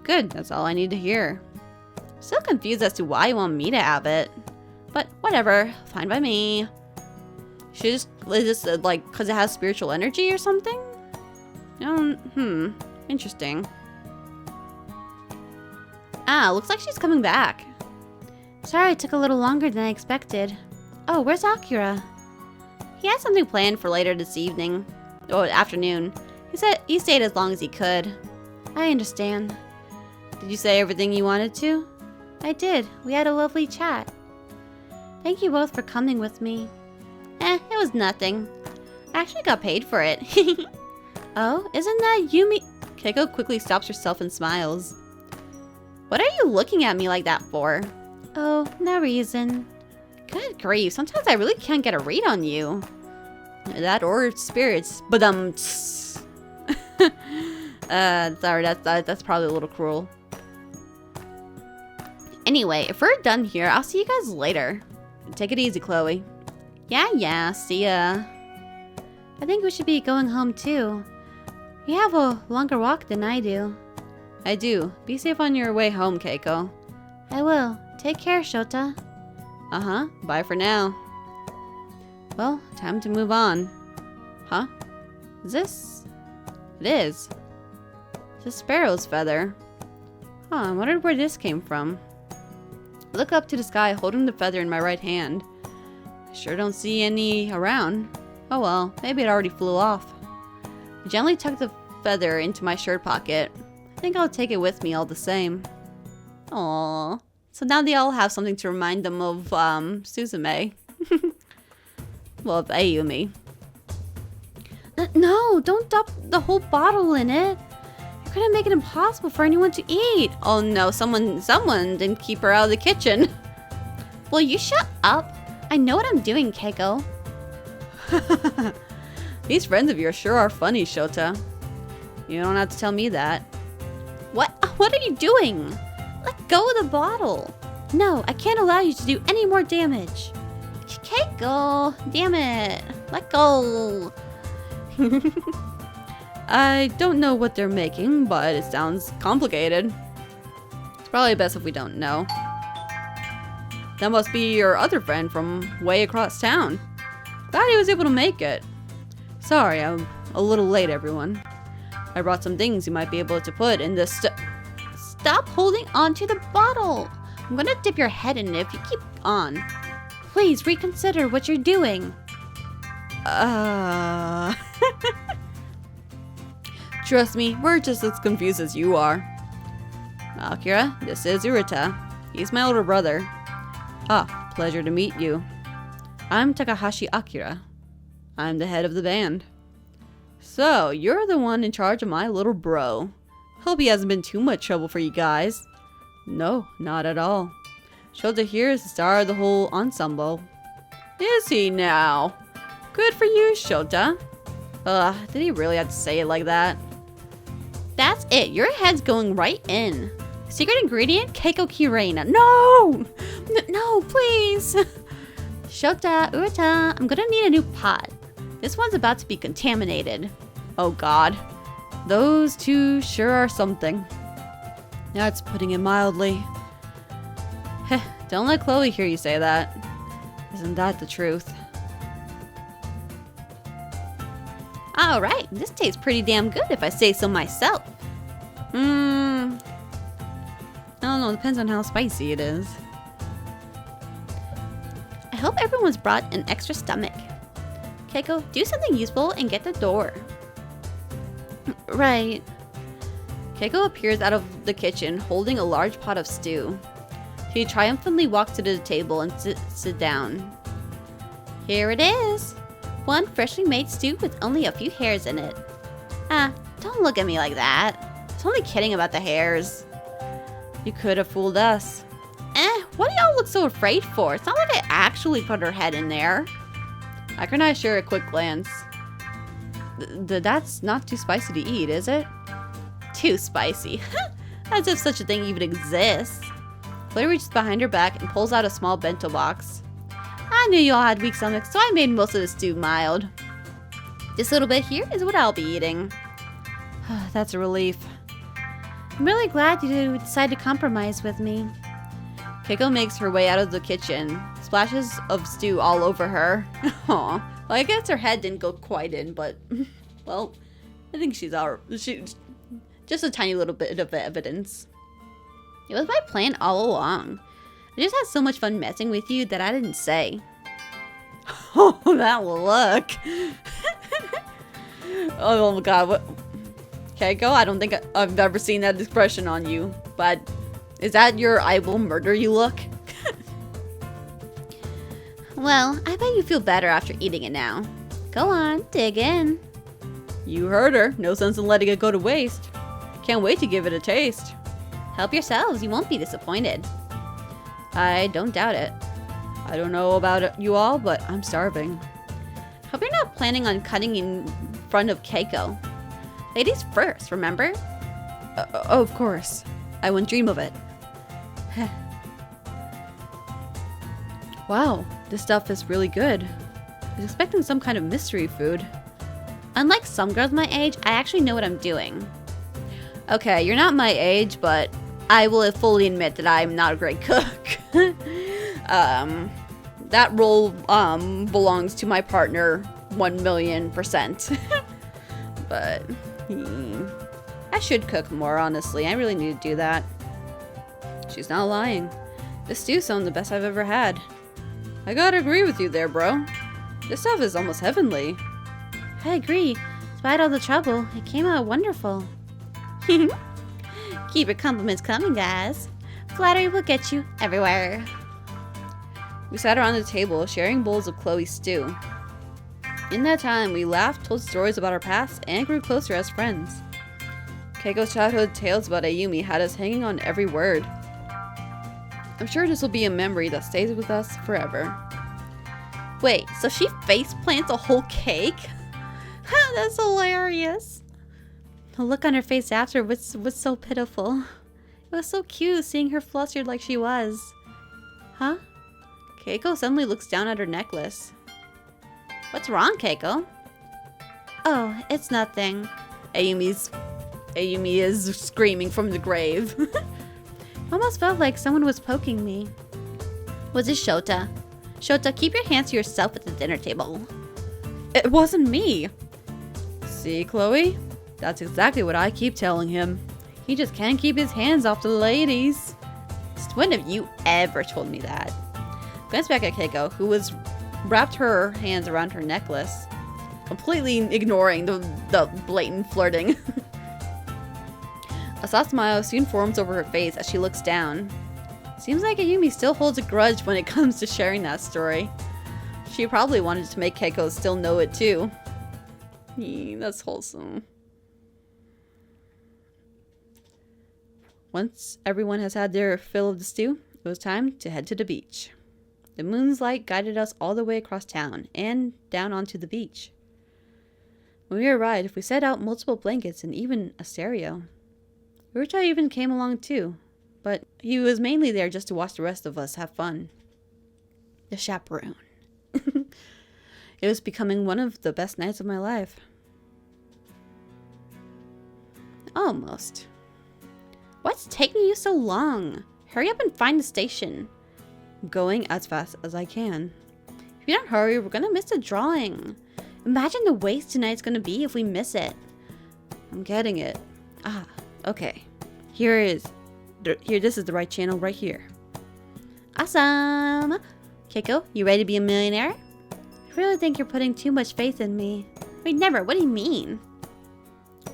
Good, that's all I need to hear. Still confused as to why you want me to have it. But whatever, fine by me. Is this like because it has spiritual energy or something? Interesting. Ah, looks like she's coming back. Sorry it took a little longer than I expected. Oh, where's Akira? He had something planned for later this evening. Or afternoon. He said he stayed as long as he could. I understand. Did you say everything you wanted to? I did. We had a lovely chat. Thank you both for coming with me. It was nothing. I actually got paid for it. Oh, isn't that Yumi? Keiko quickly stops herself and smiles. What are you looking at me like that for? Oh, no reason. Good grief, sometimes I really can't get a read on you. That or spirits, but sorry, that's probably a little cruel. Anyway, if we're done here, I'll see you guys later. Take it easy, Chloe. Yeah, see ya. I think we should be going home too. You have a longer walk than I do. I do. Be safe on your way home, Keiko. I will. Take care, Shota. Uh-huh. Bye for now. Well, time to move on. Huh? Is this? It is. It's a sparrow's feather. Huh, I wondered where this came from. I look up to the sky holding the feather in my right hand. I sure don't see any around. Oh well, maybe it already flew off. I gently tuck the feather into my shirt pocket. I think I'll take it with me all the same. Aww. So now they all have something to remind them of, Suzume. Well, of Ayumi. No, don't dump the whole bottle in it. You're gonna make it impossible for anyone to eat. Oh no, someone didn't keep her out of the kitchen. Will you shut up? I know what I'm doing, Keiko. These friends of yours sure are funny, Shota. You don't have to tell me that. What are you doing? Let go of the bottle. No, I can't allow you to do any more damage. Keiko, damn it. Let go. I don't know what they're making, but it sounds complicated. It's probably best if we don't know. That must be your other friend from way across town. Glad he was able to make it. Sorry, I'm a little late, everyone. I brought some things you might be able to put in this Stop holding on to the bottle. I'm gonna dip your head in it if you keep on. Please reconsider what you're doing. Trust me, we're just as confused as you are. Akira, this is Urita. He's my older brother. Ah, pleasure to meet you. I'm Takahashi Akira. I'm the head of the band. So, you're the one in charge of my little bro. Hope he hasn't been too much trouble for you guys. No, not at all. Shota here is the star of the whole ensemble. Is he now? Good for you, Shota. Did he really have to say it like that? That's it. Your head's going right in. Secret ingredient? Keiko Kirena. No! No, please! Shota, Urita, I'm gonna need a new pot. This one's about to be contaminated. Oh god. Those two sure are something. That's putting it mildly. Heh, don't let Chloe hear you say that. Isn't that the truth? Alright, this tastes pretty damn good if I say so myself. I don't know, depends on how spicy it is. I hope everyone's brought an extra stomach. Keiko, do something useful and get the door. Right. Keiko appears out of the kitchen holding a large pot of stew. He triumphantly walks to the table and sit down. Here it is. One freshly made stew with only a few hairs in it. Ah, don't look at me like that. I was only kidding about the hairs. You could have fooled us. What do y'all look so afraid for? It's not like I actually put her head in there. I can assure a quick glance. That's not too spicy to eat, is it? Too spicy. As if such a thing even exists. Chloe reaches behind her back and pulls out a small bento box. I knew you all had weak stomachs, so I made most of the stew mild. This little bit here is what I'll be eating. That's a relief. I'm really glad you decided to compromise with me. Keiko makes her way out of the kitchen. Splashes of stew all over her. Aw. Well, I guess her head didn't go quite in, but... well, I think she's just a tiny little bit of evidence. It was my plan all along. I just had so much fun messing with you that I didn't say. Oh, that look. Oh my god, what? Keiko, I don't think I've ever seen that expression on you, but is that your I will murder you look? Well, I bet you feel better after eating it now. Go on, dig in. You heard her. No sense in letting it go to waste. Can't wait to give it a taste. Help yourselves, you won't be disappointed. I don't doubt it. I don't know about you all, but I'm starving. Hope you're not planning on cutting in front of Keiko. Ladies first, remember? Oh, of course. I wouldn't dream of it. Wow, this stuff is really good. I was expecting some kind of mystery food. Unlike some girls my age, I actually know what I'm doing. Okay, you're not my age, but I will fully admit that I'm not a great cook. That role belongs to my partner 1,000,000%. But I should cook more, honestly. I really need to do that. She's not lying. This stew's some of the best I've ever had. I gotta agree with you there, bro. This stuff is almost heavenly. I agree. Despite all the trouble, it came out wonderful. Keep your compliments coming, guys. Flattery will get you everywhere. We sat around the table, sharing bowls of Chloe's stew. In that time, we laughed, told stories about our past, and grew closer as friends. Keiko's childhood tales about Ayumi had us hanging on every word. I'm sure this will be a memory that stays with us forever. Wait, so she face plants a whole cake? That's hilarious. The look on her face after was so pitiful. It was so cute seeing her flustered like she was. Huh? Keiko suddenly looks down at her necklace. What's wrong, Keiko? Oh, it's nothing. Ayumi is screaming from the grave. Almost felt like someone was poking me. Was it Shota? Shota, keep your hands to yourself at the dinner table. It wasn't me. See, Chloe? That's exactly what I keep telling him. He just can't keep his hands off the ladies. When have you ever told me that? Glance back at Keiko, who was wrapped her hands around her necklace. completely ignoring the blatant flirting. A soft smile soon forms over her face as she looks down. Seems like Ayumi still holds a grudge when it comes to sharing that story. She probably wanted to make Keiko still know it too. That's wholesome. Once everyone has had their fill of the stew, it was time to head to the beach. The moon's light guided us all the way across town and down onto the beach. When we arrived, we set out multiple blankets and even a stereo. Urutai even came along too, but he was mainly there just to watch the rest of us have fun. The chaperone. It was becoming one of the best nights of my life. Almost. What's taking you so long? Hurry up and find the station. I'm going as fast as I can. If you don't hurry, we're gonna miss the drawing. Imagine the waste tonight's gonna be if we miss it. I'm getting it. Ah, okay. This is the right channel right here. Awesome! Keiko, you ready to be a millionaire? I really think you're putting too much faith in me. Wait, never. What do you mean?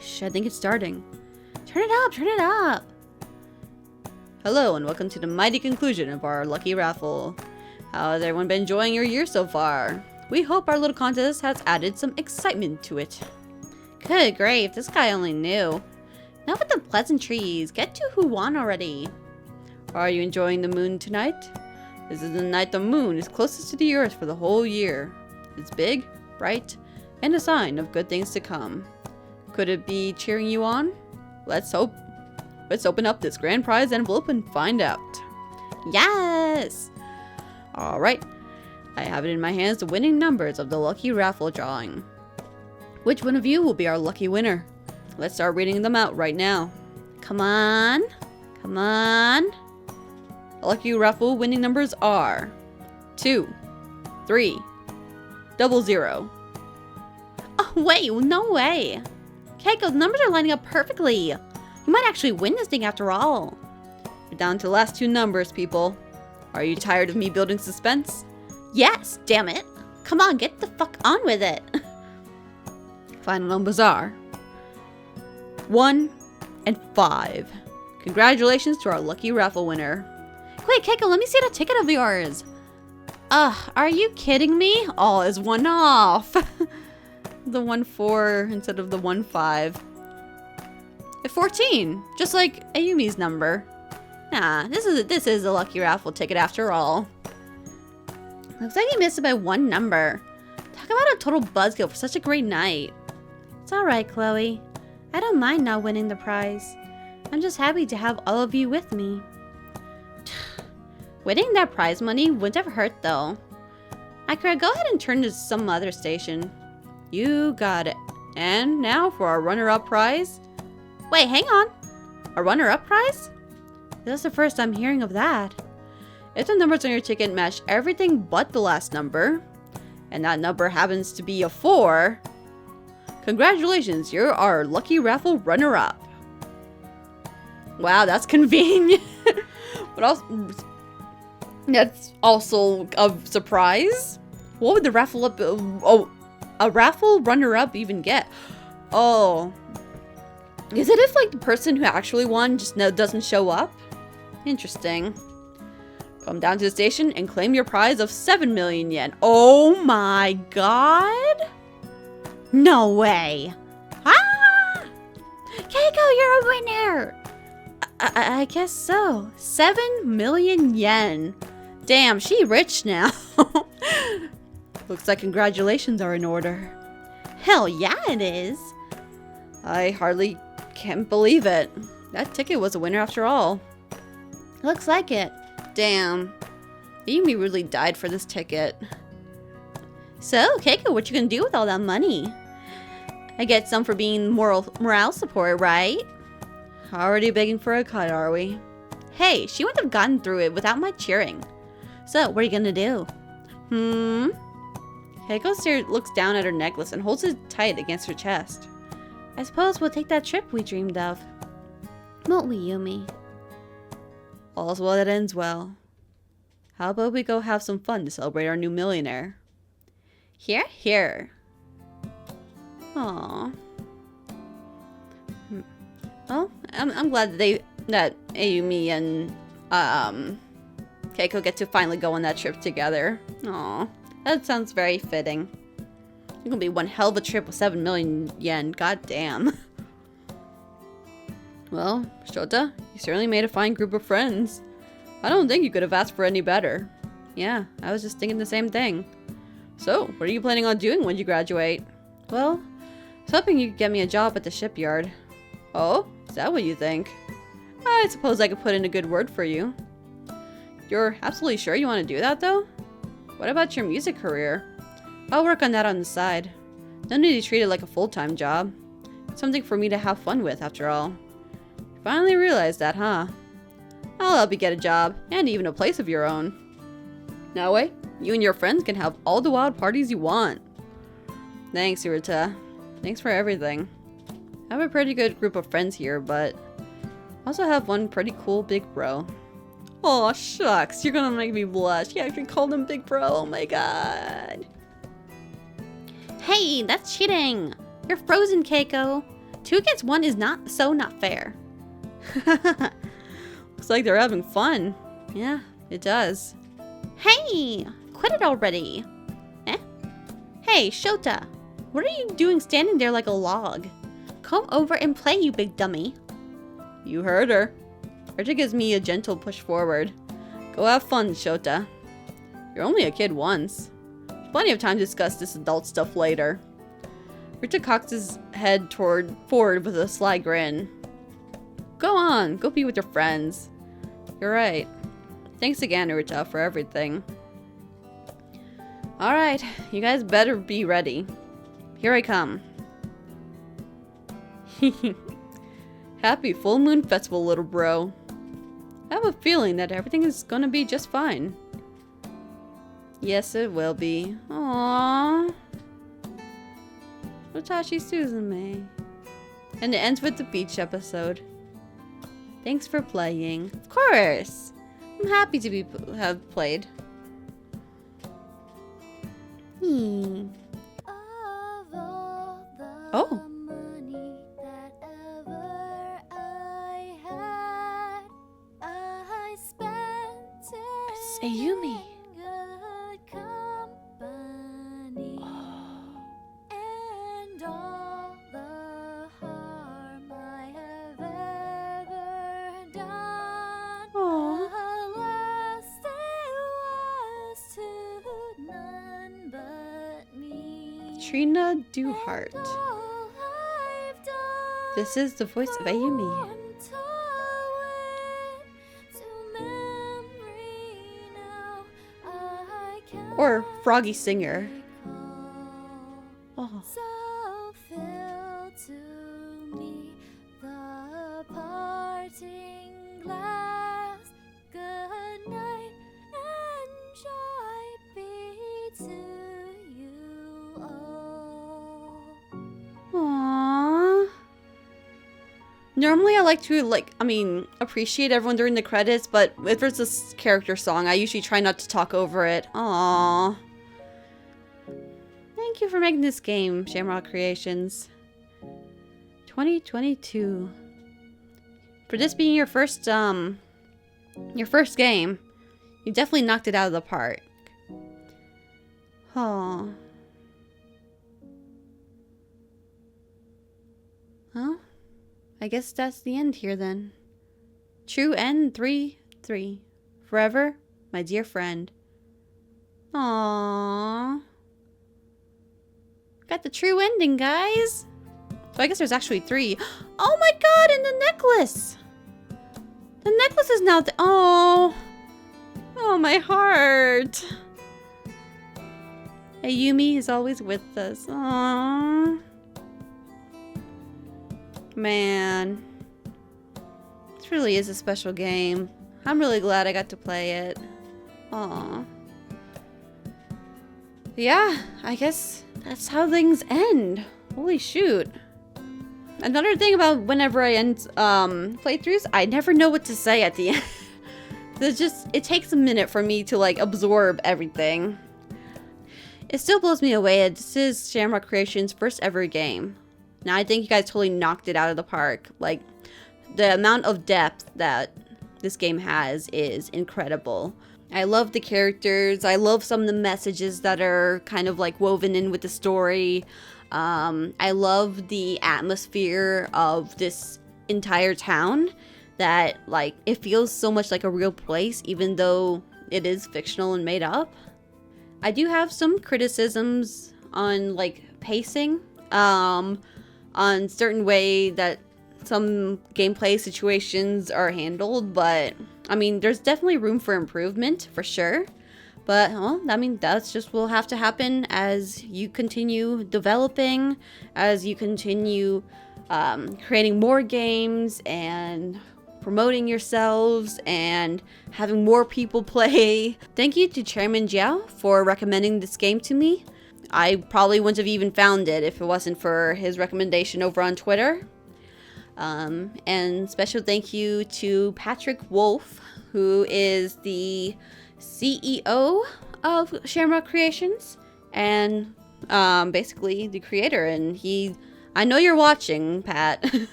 Shh, I think it's starting. Turn it up, turn it up! Hello and welcome to the mighty conclusion of our lucky raffle. How has everyone been enjoying your year so far? We hope our little contest has added some excitement to it. Good grief, this guy only knew. Enough with the pleasantries, get to who won already. Are you enjoying the moon tonight? This is the night the moon is closest to the earth for the whole year. It's big, bright, and a sign of good things to come. Could it be cheering you on? Let's hope. Let's open up this grand prize envelope and find out. Yes! Alright, I have it in my hands the winning numbers of the lucky raffle drawing. Which one of you will be our lucky winner? Let's start reading them out right now. Come on. Come on. The lucky raffle winning numbers are 2, 3, 00. Oh, wait, no way. Keiko, the numbers are lining up perfectly. You might actually win this thing after all. We're down to the last 2 numbers, people. Are you tired of me building suspense? Yes, damn it. Come on, get the fuck on with it. Final numbers are 1 and 5. Congratulations to our lucky raffle winner. Wait, Keiko, let me see that ticket of yours. Are you kidding me? Oh, it's 1 off. The 1-4 instead of the 1-5. 14, just like Ayumi's number. Nah, this is a lucky raffle ticket after all. Looks like he missed it by 1 number. Talk about a total buzzkill for such a great night. It's alright, Chloe. I don't mind not winning the prize. I'm just happy to have all of you with me. Winning that prize money wouldn't have hurt though. Akira, go ahead and turn to some other station. You got it. And now for our runner-up prize. Wait, hang on. A runner-up prize? This is the first I'm hearing of that. If the numbers on your ticket match everything but the last number, and that number happens to be a 4, congratulations, you're our lucky raffle runner-up. Wow, that's convenient. But also, that's also a surprise. What would the raffle up? A raffle runner-up even get? Oh, is it if like the person who actually won just doesn't show up? Interesting. Come down to the station and claim your prize of 7 million yen. Oh my god! No way! Ah! Keiko, you're a winner! I guess so. 7 million yen. Damn, she rich now. Looks like congratulations are in order. Hell yeah, it is. I hardly can't believe it. That ticket was a winner after all. Looks like it. Damn. Ayumi really died for this ticket. So, Keiko, what you gonna do with all that money? I get some for being morale support, right? Already begging for a cut, are we? Hey, she wouldn't have gotten through it without my cheering. So, what are you gonna do? Keiko looks down at her necklace and holds it tight against her chest. I suppose we'll take that trip we dreamed of. Won't we, Yumi? All's well that ends well. How about we go have some fun to celebrate our new millionaire? Here, here. Aww. Well, I'm glad that Ayumi and Keiko get to finally go on that trip together. Aww. That sounds very fitting. It's gonna be one hell of a trip with 7 million yen. God damn. Well, Shota, you certainly made a fine group of friends. I don't think you could have asked for any better. Yeah, I was just thinking the same thing. So, what are you planning on doing when you graduate? Well, I was hoping you could get me a job at the shipyard. Oh? Is that what you think? I suppose I could put in a good word for you. You're absolutely sure you want to do that, though? What about your music career? I'll work on that on the side. No need to treat it like a full-time job. It's something for me to have fun with, after all. You finally realized that, huh? I'll help you get a job, and even a place of your own. That way, you and your friends can have all the wild parties you want. Thanks, Urita. Thanks for everything. I have a pretty good group of friends here, but I also have one pretty cool big bro. Aw, shucks, you're gonna make me blush. You actually called him big bro, oh my god. Hey, that's cheating. You're frozen, Keiko. 2 against 1 is not fair. Looks like they're having fun. Yeah, it does. Hey, quit it already. Eh? Hey, Shota, what are you doing standing there like a log? Come over and play, you big dummy. You heard her. Rita gives me a gentle push forward. Go have fun, Shota. You're only a kid once. There's plenty of time to discuss this adult stuff later. Rita cocks his head forward with a sly grin. Go on, go be with your friends. You're right. Thanks again, Rita, for everything. Alright, you guys better be ready. Here I come. Happy full moon festival, little bro. I have a feeling that everything is gonna be just fine. Yes, it will be. Aww. Watashi Suzume. And it ends with the beach episode. Thanks for playing. Of course! I'm happy to have played. Oh. It's Ayumi. Trina Duhart. This is the voice of Ayumi. Or Froggy Singer. Oh. Normally I like to, appreciate everyone during the credits, but if there's this character song, I usually try not to talk over it. Aww. Thank you for making this game, Shamrock Creations. 2022. For this being your first game, you definitely knocked it out of the park. Aww. Well, I guess that's the end here then. True end 3-3. Forever, my dear friend. Aww. Got the true ending, guys. So I guess there's actually 3. Oh my god, and the necklace! The necklace is now oh. Oh, my heart. Ayumi is always with us. Aww. Man, this really is a special game. I'm really glad I got to play it. Aww. Yeah, I guess that's how things end. Holy shoot. Another thing about whenever I end playthroughs, I never know what to say at the end. It takes a minute for me to absorb everything. It still blows me away that this is Shamrock Creations' first ever game. Now, I think you guys totally knocked it out of the park. Like, the amount of depth that this game has is incredible. I love the characters. I love some of the messages that are kind of like woven in with the story. I love the atmosphere of this entire town, that like it feels so much like a real place even though it is fictional and made up. I do have some criticisms on like pacing, on certain way that some gameplay situations are handled, but I mean there's definitely room for improvement for sure. But well, I mean that's just will have to happen as you continue developing, as you continue creating more games and promoting yourselves and having more people play. Thank you to Chairman Jiao for recommending this game to me. I probably wouldn't have even found it if it wasn't for his recommendation over on Twitter. And special thank you to Patrick Wolf, who is the CEO of Shamrock Creations and basically the creator. And I know you're watching, Pat.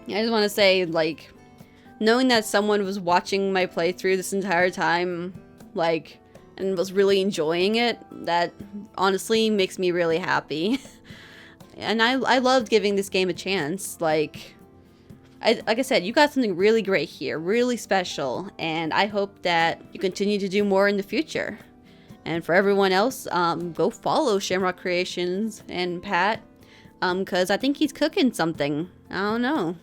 I just want to say, like, knowing that someone was watching my playthrough this entire time, like, and was really enjoying it, that honestly makes me really happy. And I loved giving this game a chance. Like I said, you got something really great here, really special, and I hope that you continue to do more in the future. And for everyone else, go follow Shamrock Creations and Pat, because I think he's cooking something. I don't know.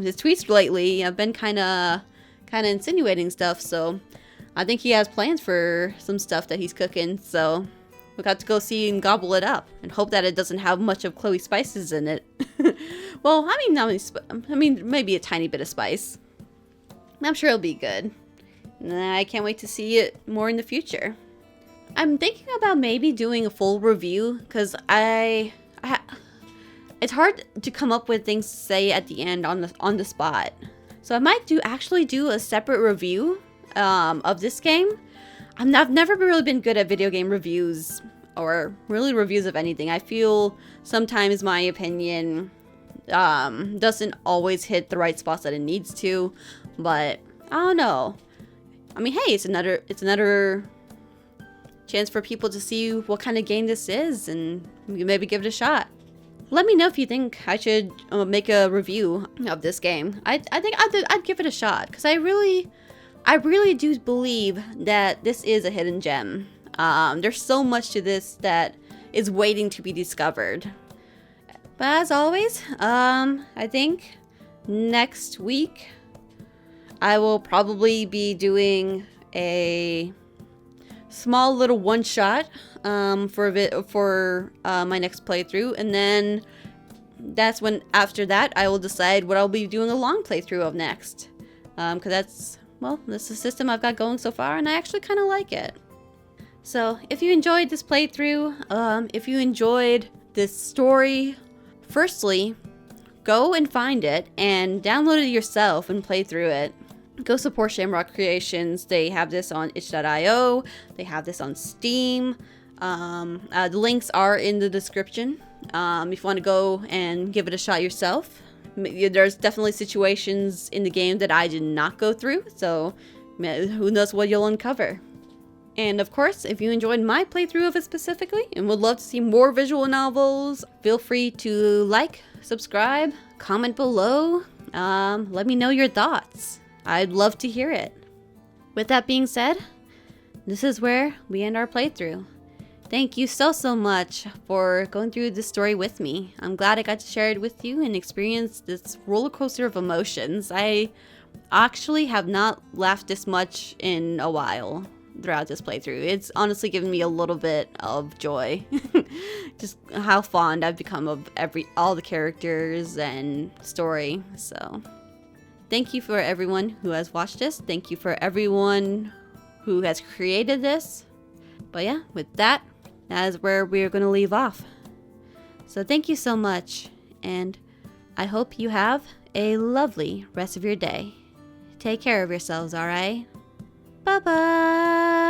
His tweets lately have been kind of insinuating stuff, so I think he has plans for some stuff that he's cooking, so we got to go see and gobble it up and hope that it doesn't have much of Chloe's spices in it. Well, I mean, maybe a tiny bit of spice. I'm sure it'll be good. And I can't wait to see it more in the future. I'm thinking about maybe doing a full review, because it's hard to come up with things to say at the end on the spot. So I might actually do a separate review of this game. I've never really been good at video game reviews, or really reviews of anything. I feel sometimes my opinion doesn't always hit the right spots that it needs to, but I don't know. I mean, hey, it's another chance for people to see what kind of game this is and maybe give it a shot. Let me know if you think I should make a review of this game. I think I'd give it a shot, because I really do believe that this is a hidden gem. There's so much to this that is waiting to be discovered. But as always, I think next week I will probably be doing a small little one-shot for my next playthrough, and then that's when after that I will decide what I'll be doing a long playthrough of next, because that's a system I've got going so far, and I actually kind of like it. So if you enjoyed this playthrough, if you enjoyed this story, firstly, go and find it and download it yourself and play through it. Go support Shamrock Creations. They have this on itch.io. They have this on Steam. The links are in the description. If you want to go and give it a shot yourself. There's definitely situations in the game that I did not go through, so who knows what you'll uncover. And of course, if you enjoyed my playthrough of it specifically and would love to see more visual novels, feel free to like, subscribe, comment below. Let me know your thoughts. I'd love to hear it. With that being said, this is where we end our playthrough. Thank you so much for going through this story with me. I'm glad I got to share it with you and experience this roller coaster of emotions. I actually have not laughed this much in a while throughout this playthrough. It's honestly given me a little bit of joy. Just how fond I've become of all the characters and story. So thank you for everyone who has watched this. Thank you for everyone who has created this. But yeah, with that is where we're going to leave off. So thank you so much, and I hope you have a lovely rest of your day. Take care of yourselves, alright? Bye-bye!